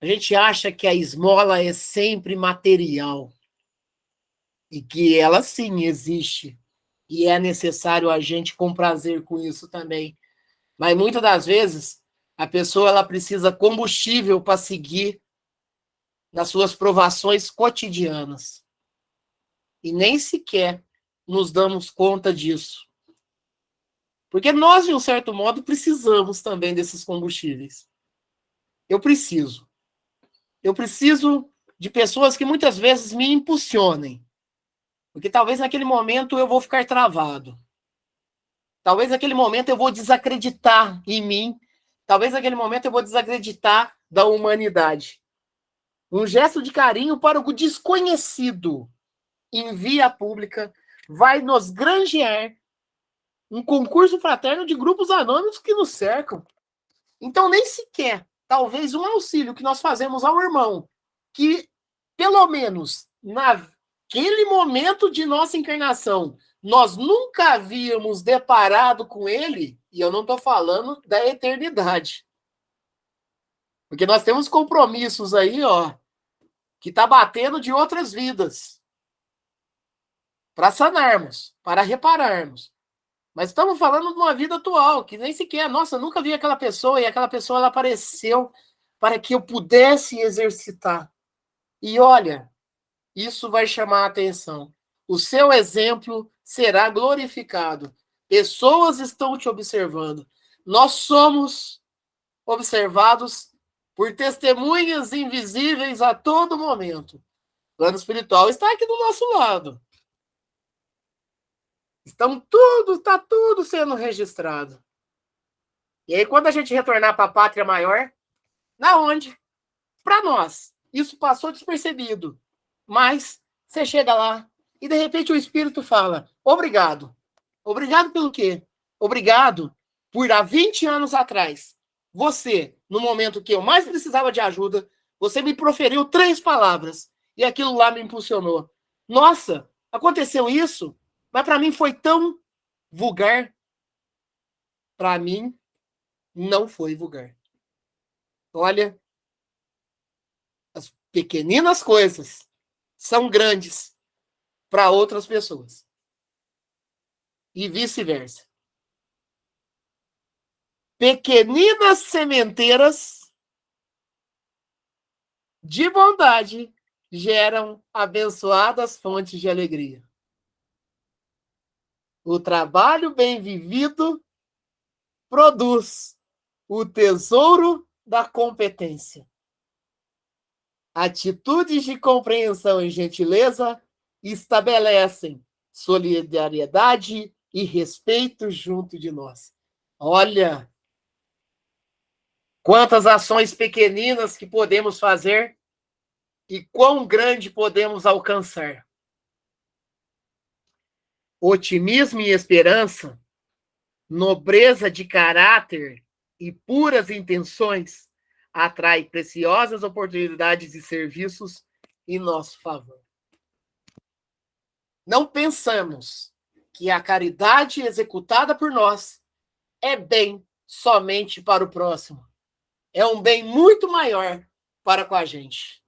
A gente acha que a esmola é sempre material. E que ela sim existe. E é necessário a gente com prazer com isso também. Mas muitas das vezes a pessoa ela precisa combustível para seguir nas suas provações cotidianas. E nem sequer nos damos conta disso. Porque nós, de um certo modo, precisamos também desses combustíveis. Eu preciso. Eu preciso de pessoas que muitas vezes me impulsionem. Porque talvez naquele momento eu vou ficar travado. Talvez naquele momento eu vou desacreditar em mim. Talvez naquele momento eu vou desacreditar da humanidade. Um gesto de carinho para o desconhecido em via pública vai nos granjear um concurso fraterno de grupos anônimos que nos cercam. Então, nem sequer, talvez, um auxílio que nós fazemos ao irmão, que, pelo menos, naquele momento de nossa encarnação, nós nunca havíamos deparado com ele, e eu não estou falando da eternidade. Porque nós temos compromissos aí, ó, que está batendo de outras vidas. Para sanarmos, para repararmos. Mas estamos falando de uma vida atual, que nem sequer, nossa, eu nunca vi aquela pessoa, e aquela pessoa ela apareceu para que eu pudesse exercitar. E olha, isso vai chamar a atenção. O seu exemplo será glorificado. Pessoas estão te observando. Nós somos observados por testemunhas invisíveis a todo momento. O plano espiritual está aqui do nosso lado. Está tudo sendo registrado. E aí, quando a gente retornar para a pátria maior, na onde? Para nós. Isso passou despercebido. Mas você chega lá e, de repente, o Espírito fala: obrigado. Obrigado pelo quê? Obrigado por, há 20 anos atrás, você, no momento que eu mais precisava de ajuda, você me proferiu 3 palavras. E aquilo lá me impulsionou. Nossa, aconteceu isso? Mas para mim foi tão vulgar. Para mim, não foi vulgar. Olha, as pequeninas coisas são grandes para outras pessoas. E vice-versa. Pequeninas sementeiras de bondade geram abençoadas fontes de alegria. O trabalho bem vivido produz o tesouro da competência. Atitudes de compreensão e gentileza estabelecem solidariedade e respeito junto de nós. Olha, quantas ações pequeninas que podemos fazer e quão grande podemos alcançar. Otimismo e esperança, nobreza de caráter e puras intenções atrai preciosas oportunidades e serviços em nosso favor. Não pensamos que a caridade executada por nós é bem somente para o próximo. É um bem muito maior para com a gente.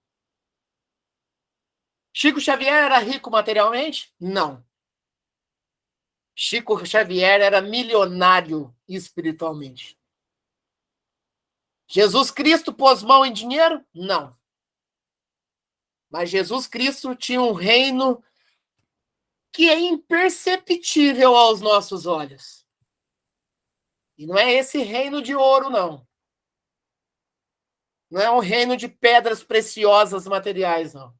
Chico Xavier era rico materialmente? Não. Chico Xavier era milionário espiritualmente. Jesus Cristo pôs mão em dinheiro? Não. Mas Jesus Cristo tinha um reino que é imperceptível aos nossos olhos. E não é esse reino de ouro, não. Não é um reino de pedras preciosas materiais, não.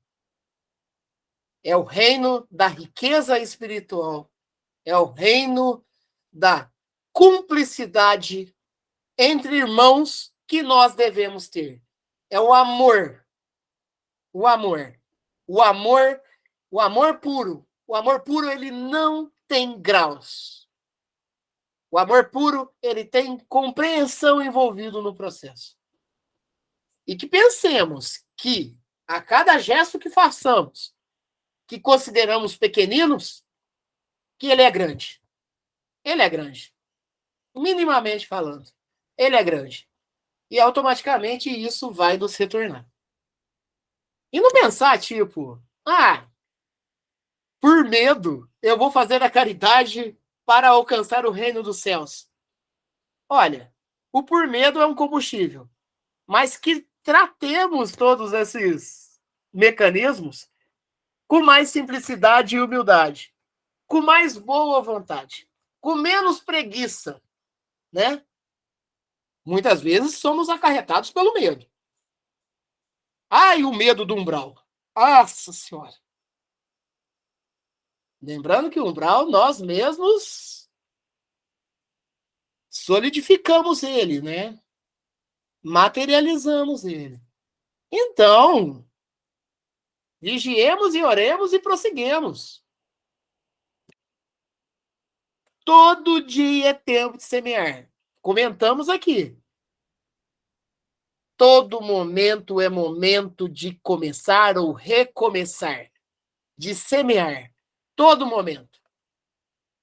É o reino da riqueza espiritual. É o reino da cumplicidade entre irmãos que nós devemos ter. É o amor. O amor. O amor, o amor puro. O amor puro, ele não tem graus. O amor puro, ele tem compreensão envolvido no processo. E que pensemos que a cada gesto que façamos, que consideramos pequeninos, que ele é grande. Ele é grande. Minimamente falando. Ele é grande. E automaticamente isso vai nos retornar. E não pensar, tipo, por medo, eu vou fazer a caridade para alcançar o reino dos céus. Olha, o por medo é um combustível, mas que tratemos todos esses mecanismos com mais simplicidade e humildade, com mais boa vontade, com menos preguiça, né? Muitas vezes somos acarretados pelo medo. E o medo do umbral. Nossa Senhora! Lembrando que o umbral nós mesmos solidificamos ele, né? Materializamos ele. Então, vigiemos e oremos e prosseguemos. Todo dia é tempo de semear. Comentamos aqui. Todo momento é momento de começar ou recomeçar, de semear. Todo momento.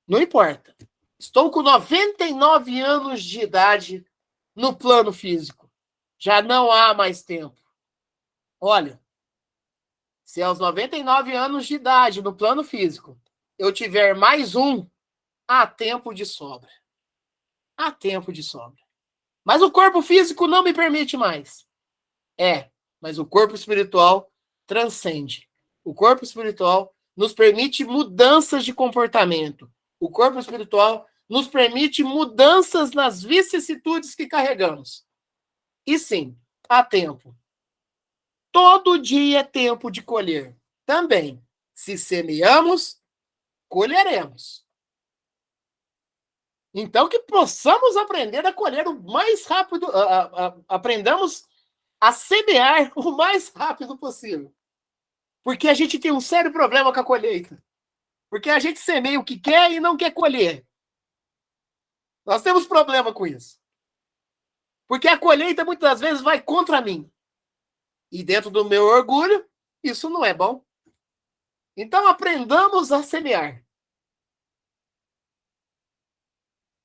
Não importa. Estou com 99 anos de idade no plano físico. Já não há mais tempo. Olha, se aos 99 anos de idade no plano físico eu tiver mais um, há tempo de sobra. Há tempo de sobra. Mas o corpo físico não me permite mais. Mas o corpo espiritual transcende. O corpo espiritual nos permite mudanças de comportamento. O corpo espiritual nos permite mudanças nas vicissitudes que carregamos. E sim, há tempo. Todo dia é tempo de colher. Também, se semeamos, colheremos. Então, que possamos aprender a colher o mais rápido, aprendamos a semear o mais rápido possível. Porque a gente tem um sério problema com a colheita. Porque a gente semeia o que quer e não quer colher. Nós temos problema com isso. Porque a colheita muitas vezes vai contra mim. E dentro do meu orgulho, isso não é bom. Então aprendamos a semear.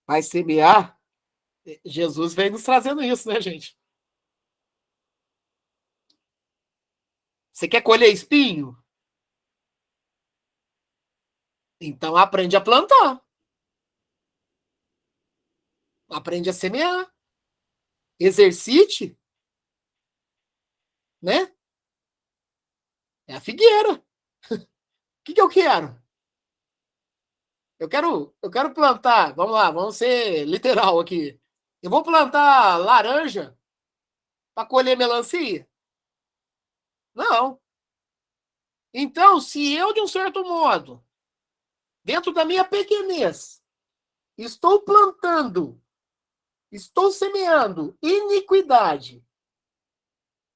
Mas semear, Jesus vem nos trazendo isso, né, gente? Você quer colher espinho? Então aprende a plantar. Aprende a semear. Exercite. Né? É a figueira. O que eu quero? Eu quero plantar. Vamos lá, vamos ser literal aqui. Eu vou plantar laranja para colher melancia? Não. Então, se eu, de um certo modo, dentro da minha pequenez, estou plantando, estou semeando iniquidade,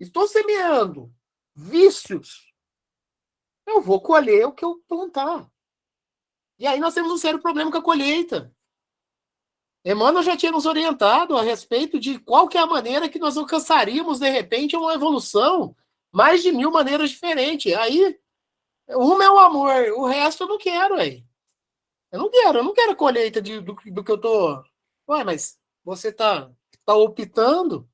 estou semeando vícios, eu vou colher o que eu plantar. E aí nós temos um sério problema com a colheita. Emmanuel já tinha nos orientado a respeito de qual que é a maneira que nós alcançaríamos, de repente, uma evolução mais de 1000 maneiras diferentes. Aí, uma é o amor, o resto eu não quero, aí. Eu não quero a colheita do que eu tô... Ué, mas você tá optando?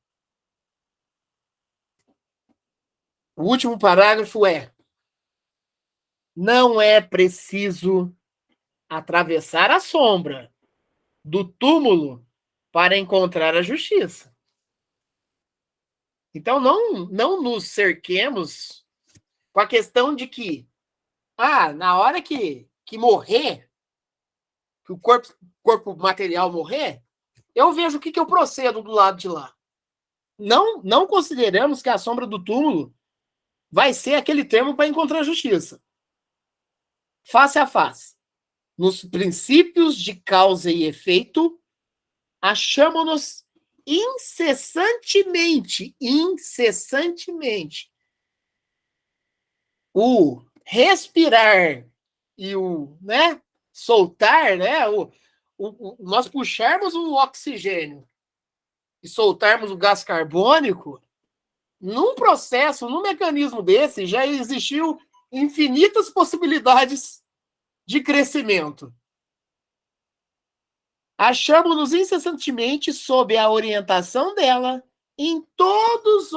O último parágrafo é: não é preciso atravessar a sombra do túmulo para encontrar a justiça. Então, não nos cerquemos com a questão de que, na hora que morrer, que o corpo material morrer, eu vejo o que eu procedo do lado de lá. Não consideramos que a sombra do túmulo vai ser aquele termo para encontrar justiça. Face a face. Nos princípios de causa e efeito, achamos-nos incessantemente, o respirar e o, né, soltar, né, nós puxarmos o oxigênio e soltarmos o gás carbônico, num processo, num mecanismo desse, já existiu infinitas possibilidades de crescimento. Achamos-nos incessantemente sob a orientação dela em todos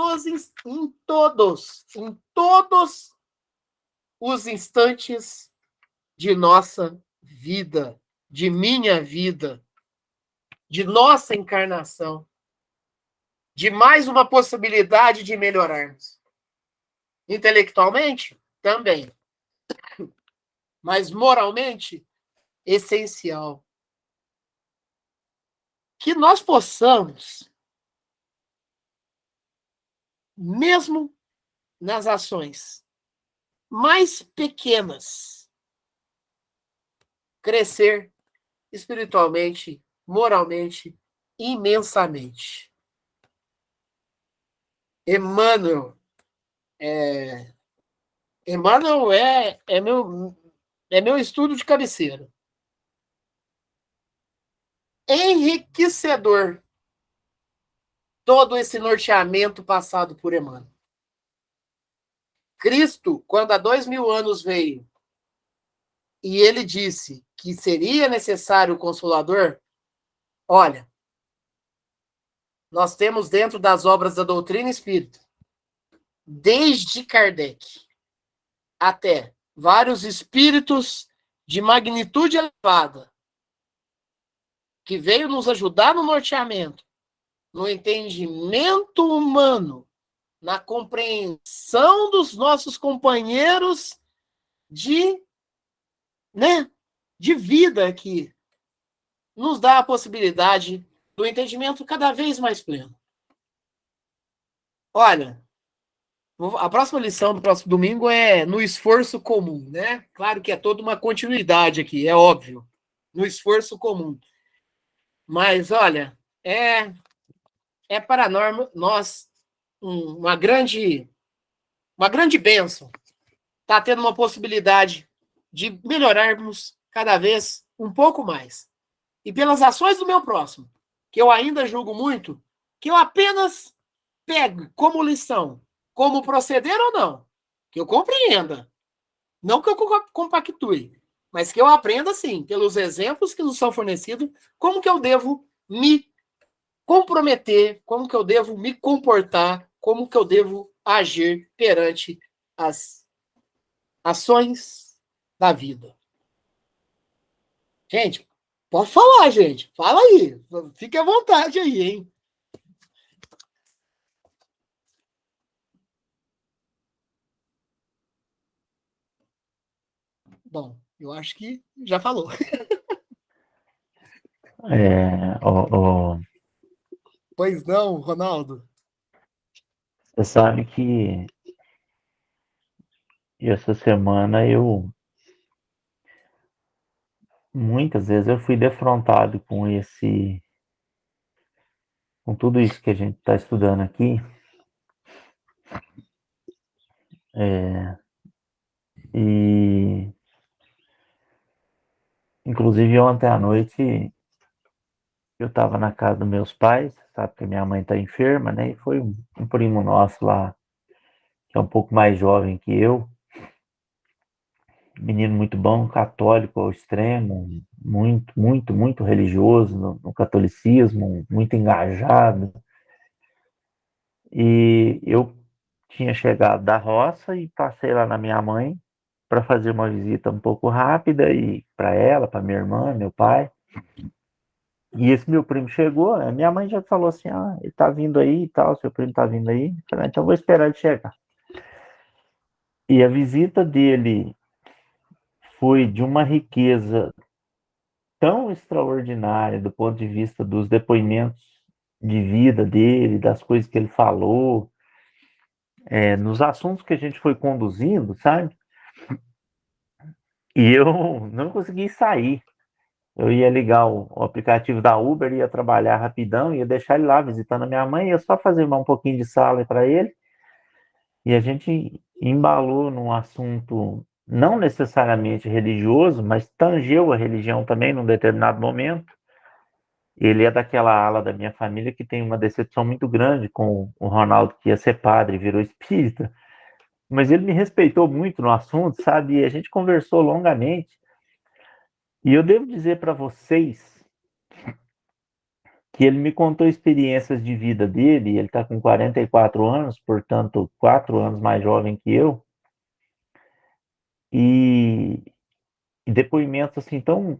os instantes de nossa vida, de minha vida, de nossa encarnação, de mais uma possibilidade de melhorarmos. Intelectualmente, também. Mas moralmente, essencial. Que nós possamos, mesmo nas ações mais pequenas, crescer espiritualmente, moralmente, imensamente. Emmanuel é meu estudo de cabeceira. Enriquecedor todo esse norteamento passado por Emmanuel. Cristo, quando há 2000 anos veio e ele disse que seria necessário o Consolador, olha, nós temos dentro das obras da doutrina espírita, desde Kardec até vários espíritos de magnitude elevada, que veio nos ajudar no norteamento, no entendimento humano, na compreensão dos nossos companheiros de, né, de vida aqui, nos dá a possibilidade do entendimento cada vez mais pleno. Olha, a próxima lição do próximo domingo é no esforço comum, né? Claro que é toda uma continuidade aqui, é óbvio, no esforço comum. Mas, olha, é para nós uma grande bênção estar tendo uma possibilidade de melhorarmos cada vez um pouco mais. E pelas ações do meu próximo, que eu ainda julgo muito, que eu apenas pego como lição, como proceder ou não, que eu compreenda, não que eu compactue, mas que eu aprenda, sim, pelos exemplos que nos são fornecidos, como que eu devo me comprometer, como que eu devo me comportar, como que eu devo agir perante as ações da vida. Gente, pode falar, gente. Fala aí. Fique à vontade aí, hein? Bom, eu acho que já falou. É, Pois não, Ronaldo? Você sabe que essa semana muitas vezes eu fui defrontado com tudo isso que a gente está estudando aqui. E inclusive ontem à noite eu estava na casa dos meus pais, sabe que minha mãe está enferma, né? E foi um primo nosso lá, que é um pouco mais jovem que eu, menino muito bom, católico ao extremo, muito, muito, muito religioso no catolicismo, muito engajado. E eu tinha chegado da roça e passei lá na minha mãe para fazer uma visita um pouco rápida e para ela, para minha irmã, meu pai. E esse meu primo chegou, né? Minha mãe já falou assim: ah, ele tá vindo aí e tal, seu primo tá vindo aí. Eu falei, então vou esperar ele chegar. E a visita dele foi de uma riqueza tão extraordinária do ponto de vista dos depoimentos de vida dele, das coisas que ele falou, nos assuntos que a gente foi conduzindo, sabe? E eu não consegui sair. Eu ia ligar o aplicativo da Uber, ia trabalhar rapidão, ia deixar ele lá visitando a minha mãe, ia só fazer um pouquinho de sala para ele. E a gente embalou num assunto não necessariamente religioso, mas tangeu a religião também num determinado momento. Ele é daquela ala da minha família que tem uma decepção muito grande com o Ronaldo, que ia ser padre, virou espírita. Mas ele me respeitou muito no assunto, sabe? E a gente conversou longamente. E eu devo dizer para vocês que ele me contou experiências de vida dele. Ele está com 44 anos, portanto, 4 anos mais jovem que eu. E depoimentos assim tão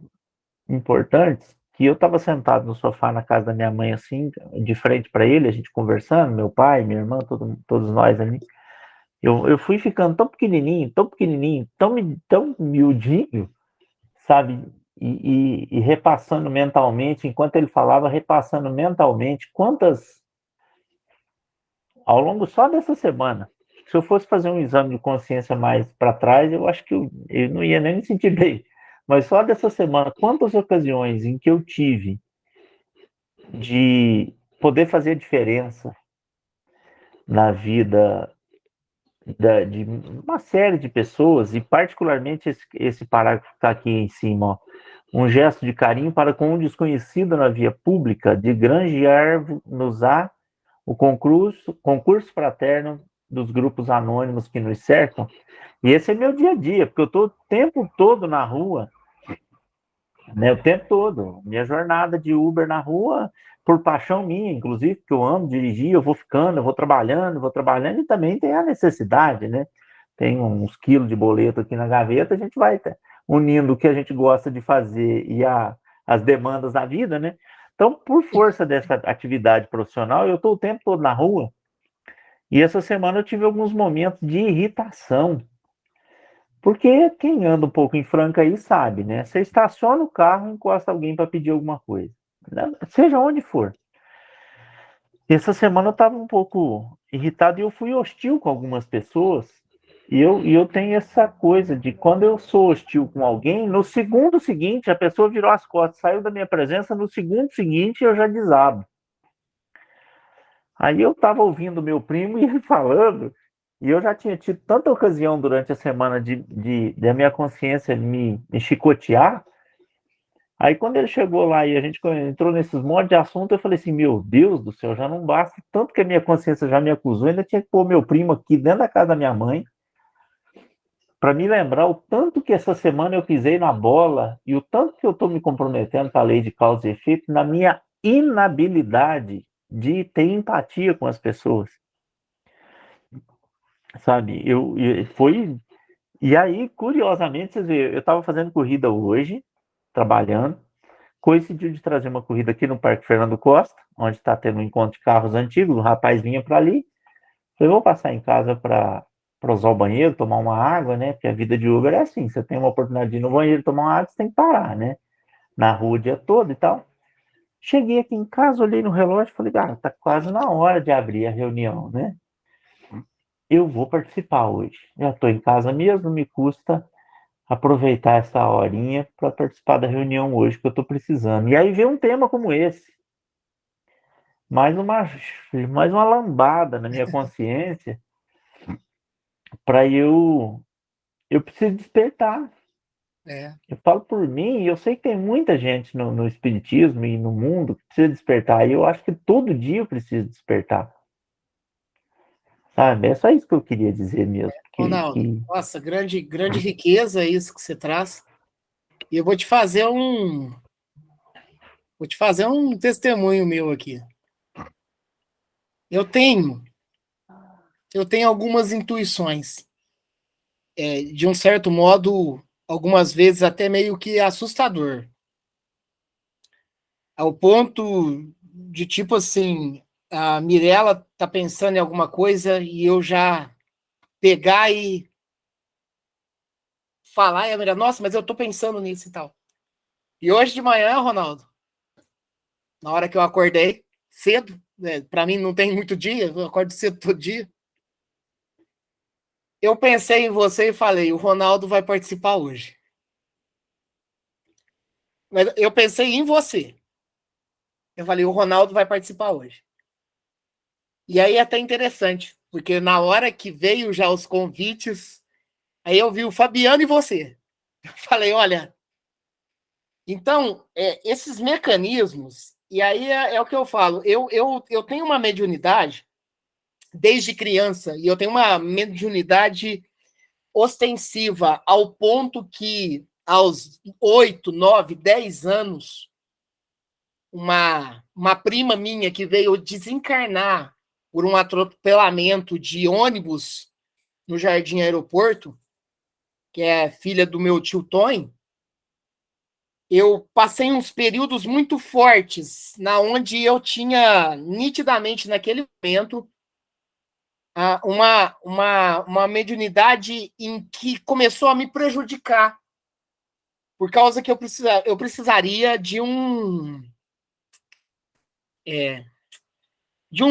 importantes que eu estava sentado no sofá na casa da minha mãe assim, de frente para ele, a gente conversando, meu pai, minha irmã, todos nós ali. Eu fui ficando tão pequenininho, tão miudinho, sabe? E repassando mentalmente, enquanto ele falava, repassando mentalmente quantas, ao longo só dessa semana, se eu fosse fazer um exame de consciência mais para trás, eu acho que eu não ia nem me sentir bem. Mas só dessa semana, quantas ocasiões em que eu tive de poder fazer diferença na vida de uma série de pessoas, e particularmente esse parágrafo que está aqui em cima, ó, um gesto de carinho para com um desconhecido na via pública, de granjear-nos-á o concurso fraterno dos grupos anônimos que nos cercam. E esse é meu dia a dia, porque eu estou o tempo todo na rua, né? O tempo todo. Minha jornada de Uber na rua, por paixão minha, inclusive, porque eu amo dirigir, eu vou ficando, eu vou trabalhando, e também tem a necessidade, né? Tem uns quilos de boleto aqui na gaveta, a gente vai unindo o que a gente gosta de fazer e as demandas da vida, né? Então, por força dessa atividade profissional, eu estou o tempo todo na rua. E essa semana eu tive alguns momentos de irritação. Porque quem anda um pouco em Franca aí sabe, né? Você estaciona o carro e encosta alguém para pedir alguma coisa. Seja onde for. Essa semana eu estava um pouco irritado e eu fui hostil com algumas pessoas. E eu tenho essa coisa de quando eu sou hostil com alguém, no segundo seguinte a pessoa virou as costas, saiu da minha presença, no segundo seguinte eu já desabo. Aí eu estava ouvindo meu primo e ele falando, e eu já tinha tido tanta ocasião durante a semana de a minha consciência me chicotear. Aí quando ele chegou lá e a gente entrou nesses montes de assunto, eu falei assim, meu Deus do céu, já não basta tanto que a minha consciência já me acusou, ainda tinha que pôr meu primo aqui dentro da casa da minha mãe, para me lembrar o tanto que essa semana eu pisei na bola e o tanto que eu estou me comprometendo com a lei de causa e efeito na minha inabilidade de ter empatia com as pessoas. Sabe, e aí, curiosamente, vocês veem, eu estava fazendo corrida hoje, trabalhando, coincidiu de trazer uma corrida aqui no Parque Fernando Costa, onde está tendo um encontro de carros antigos, o rapaz vinha para ali, falei, vou passar em casa para usar o banheiro, tomar uma água, né, porque a vida de Uber é assim, você tem uma oportunidade de ir no banheiro tomar uma água, você tem que parar, né, na rua o dia todo e tal. Cheguei aqui em casa, olhei no relógio e falei, tá quase na hora de abrir a reunião, né? Eu vou participar hoje. Já estou em casa mesmo, não me custa aproveitar essa horinha para participar da reunião hoje que eu estou precisando. E aí vem um tema como esse, mais uma lambada na minha consciência para eu preciso despertar. Eu falo por mim, e eu sei que tem muita gente no espiritismo e no mundo que precisa despertar, e eu acho que todo dia eu preciso despertar. Sabe? É só isso que eu queria dizer mesmo. Ronaldo, nossa, grande riqueza isso que você traz. E eu vou te fazer um testemunho meu aqui. Eu tenho algumas intuições, de um certo modo, algumas vezes até meio que assustador. Ao ponto de, tipo assim, a Mirella tá pensando em alguma coisa e eu já pegar e falar, e a Mirella, nossa, mas eu tô pensando nisso e tal. E hoje de manhã, Ronaldo, na hora que eu acordei, cedo, né, para mim não tem muito dia, eu acordo cedo todo dia, eu pensei em você e falei, o Ronaldo vai participar hoje. Mas eu pensei em você. Eu falei, o Ronaldo vai participar hoje. E aí é até interessante, porque na hora que veio já os convites, aí eu vi o Fabiano e você. Eu falei, olha, então, esses mecanismos, e aí é o que eu falo, eu tenho uma mediunidade desde criança, e eu tenho uma mediunidade ostensiva, ao ponto que, aos 8, 9, 10 anos, uma prima minha que veio desencarnar por um atropelamento de ônibus no Jardim Aeroporto, que é filha do meu tio Tony, eu passei uns períodos muito fortes, na onde eu tinha nitidamente, naquele momento, uma mediunidade em que começou a me prejudicar, por causa que eu precisaria de um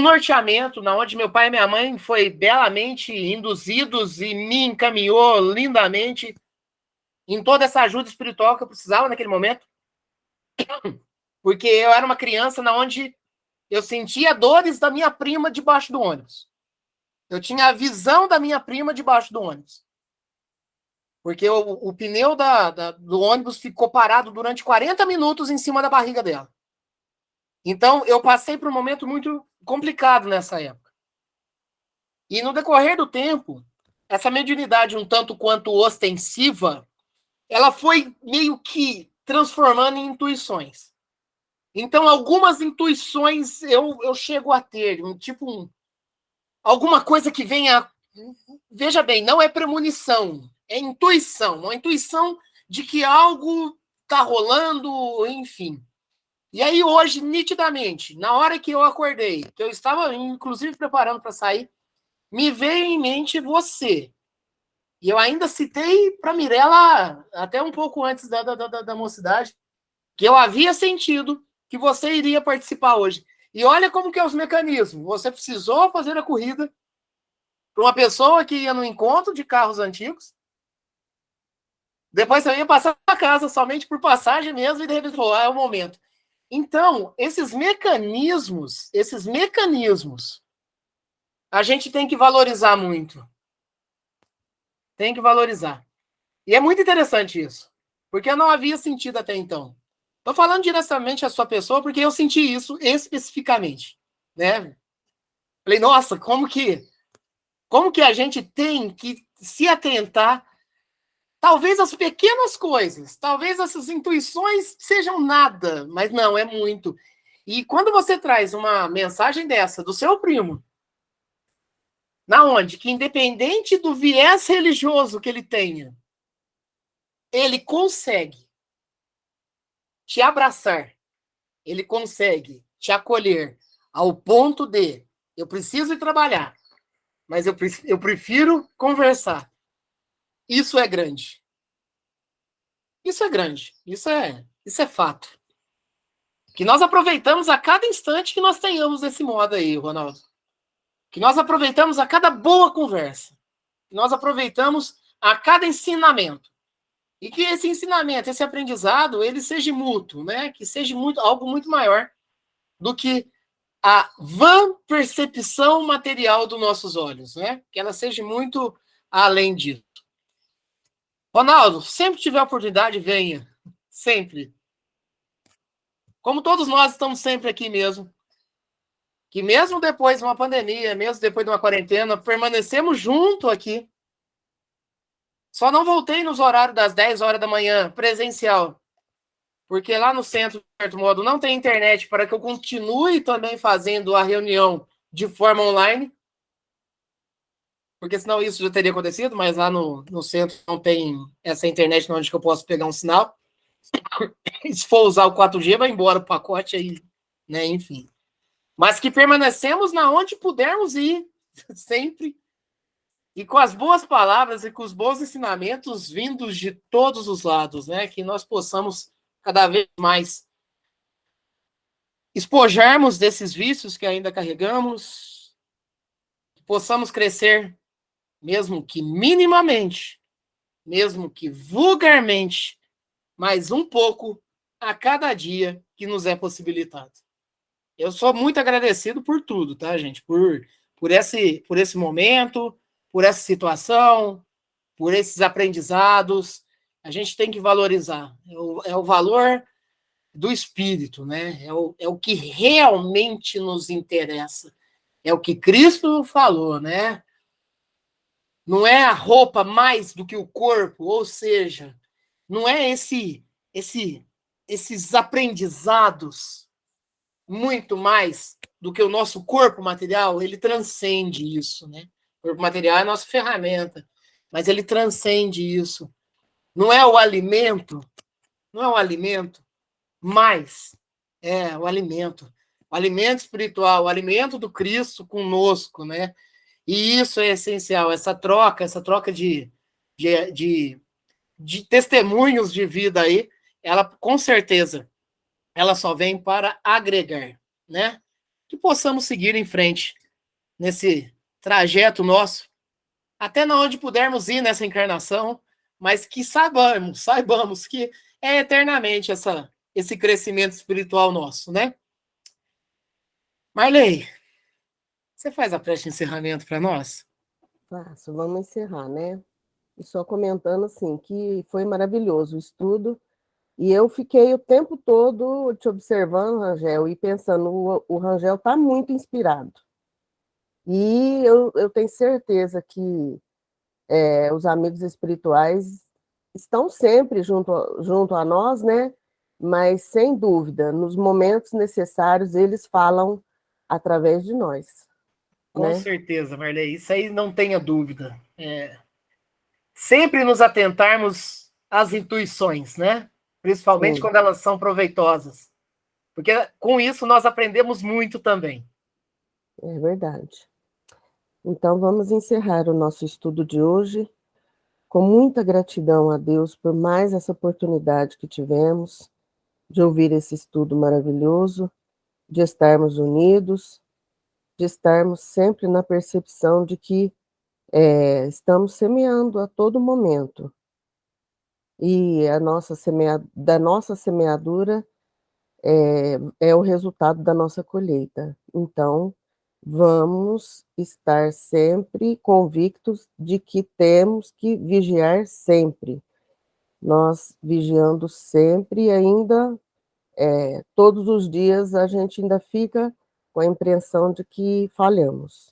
norteamento, na onde meu pai e minha mãe foi belamente induzidos e me encaminhou lindamente em toda essa ajuda espiritual que eu precisava naquele momento, porque eu era uma criança na onde eu sentia dores da minha prima debaixo do ônibus. Eu tinha a visão da minha prima debaixo do ônibus. Porque o pneu do ônibus ficou parado durante 40 minutos em cima da barriga dela. Então, eu passei por um momento muito complicado nessa época. E no decorrer do tempo, essa mediunidade um tanto quanto ostensiva, ela foi meio que transformando em intuições. Então, algumas intuições eu chego a ter, alguma coisa que venha. Veja bem, não é premonição, é intuição, uma intuição de que algo está rolando, enfim. E aí, hoje, nitidamente, na hora que eu acordei, que eu estava, inclusive, preparando para sair, me veio em mente você. E eu ainda citei para Mirella, até um pouco antes da mocidade, que eu havia sentido que você iria participar hoje. E olha como que é os mecanismos. Você precisou fazer a corrida para uma pessoa que ia no encontro de carros antigos. Depois você ia passar para casa somente por passagem mesmo e de repente falou, é o momento. Então, esses mecanismos, a gente tem que valorizar muito. Tem que valorizar. E é muito interessante isso, porque eu não havia sentido até então. Estou falando diretamente a sua pessoa porque eu senti isso especificamente, né? Falei, nossa, como que a gente tem que se atentar, talvez as pequenas coisas, talvez essas intuições sejam nada, mas não, é muito. E quando você traz uma mensagem dessa do seu primo, na onde que independente do viés religioso que ele tenha, ele consegue te abraçar, ele consegue te acolher ao ponto de eu preciso ir trabalhar, mas eu prefiro conversar. Isso é grande. Isso é grande. Isso é fato. Que nós aproveitamos a cada instante que nós tenhamos nesse modo aí, Ronaldo. Que nós aproveitamos a cada boa conversa. Que nós aproveitamos a cada ensinamento. E que esse ensinamento, esse aprendizado, ele seja mútuo, né? Que seja algo muito maior do que a vã percepção material dos nossos olhos, né? Que ela seja muito além disso. Ronaldo, sempre tiver oportunidade, venha. Sempre. Como todos nós estamos sempre aqui mesmo. Que mesmo depois de uma pandemia, mesmo depois de uma quarentena, permanecemos junto aqui. Só não voltei nos horários das 10 horas da manhã, presencial. Porque lá no centro, de certo modo, não tem internet para que eu continue também fazendo a reunião de forma online. Porque senão isso já teria acontecido, mas lá no centro não tem essa internet onde eu posso pegar um sinal. Se for usar o 4G, vai embora o pacote aí, né? Enfim. Mas que permanecemos na onde pudermos ir, sempre. E com as boas palavras e com os bons ensinamentos vindos de todos os lados, né? Que nós possamos cada vez mais espojarmos desses vícios que ainda carregamos, que possamos crescer, mesmo que minimamente, mesmo que vulgarmente, mais um pouco a cada dia que nos é possibilitado. Eu sou muito agradecido por tudo, tá, gente? Por esse momento, por essa situação, por esses aprendizados. A gente tem que valorizar. É o valor do espírito, né? É o que realmente nos interessa. É o que Cristo falou, né? Não é a roupa mais do que o corpo, ou seja, não é esses aprendizados muito mais do que o nosso corpo material, ele transcende isso, né? O corpo material é a nossa ferramenta, mas ele transcende isso. Não é o alimento, mas é o alimento espiritual, o alimento do Cristo conosco, né? E isso é essencial, essa troca de testemunhos de vida aí, ela com certeza, ela só vem para agregar, né? Que possamos seguir em frente nesse trajeto nosso, até na onde pudermos ir nessa encarnação, mas que saibamos que é eternamente esse crescimento espiritual nosso, né? Marley, você faz a prece de encerramento para nós? Faço, vamos encerrar, né? E só comentando assim que foi maravilhoso o estudo. E eu fiquei o tempo todo te observando, Rangel, e pensando, o Rangel está muito inspirado. E eu tenho certeza que os amigos espirituais estão sempre junto a nós, né? Mas, sem dúvida, nos momentos necessários, eles falam através de nós. Com né? certeza, Marley, isso aí não tenha dúvida. Sempre nos atentarmos às intuições, né? Principalmente Sim. quando elas são proveitosas. Porque com isso nós aprendemos muito também. É verdade. Então, vamos encerrar o nosso estudo de hoje com muita gratidão a Deus por mais essa oportunidade que tivemos de ouvir esse estudo maravilhoso, de estarmos unidos, de estarmos sempre na percepção de que estamos semeando a todo momento. E da nossa semeadura é o resultado da nossa colheita. Então, vamos estar sempre convictos de que temos que vigiar sempre. Nós vigiando sempre, ainda todos os dias a gente ainda fica com a impressão de que falhamos.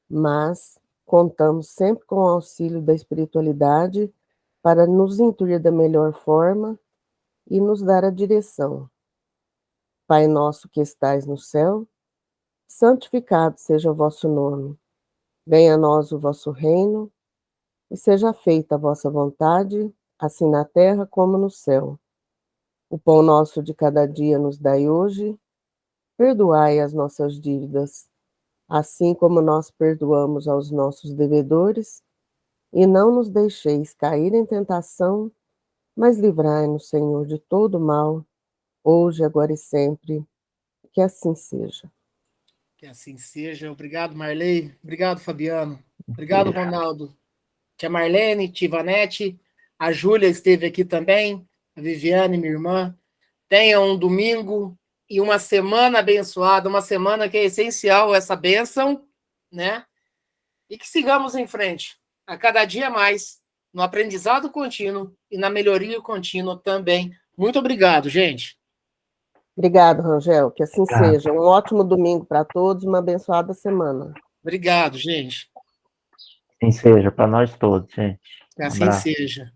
Mas contamos sempre com o auxílio da espiritualidade para nos intuir da melhor forma e nos dar a direção. Pai nosso que estais no céu, santificado seja o vosso nome. Venha a nós o vosso reino, e seja feita a vossa vontade, assim na terra como no céu. O pão nosso de cada dia nos dai hoje, perdoai as nossas dívidas, assim como nós perdoamos aos nossos devedores, e não nos deixeis cair em tentação, mas livrai-nos, Senhor, de todo mal, hoje, agora e sempre. Que assim seja. Que assim seja. Obrigado, Marley. Obrigado, Fabiano. Obrigado, Ronaldo. Tia Marlene, tia Ivanete, a Júlia esteve aqui também, a Viviane, minha irmã. Tenham um domingo e uma semana abençoada, uma semana que é essencial essa bênção, né? E que sigamos em frente, a cada dia mais, no aprendizado contínuo e na melhoria contínua também. Muito obrigado, gente. Obrigado, Rangel. Que assim Obrigado. seja. Um ótimo domingo para todos, uma abençoada semana. Obrigado, gente. Assim seja, para nós todos, gente. Que Um assim abraço. seja.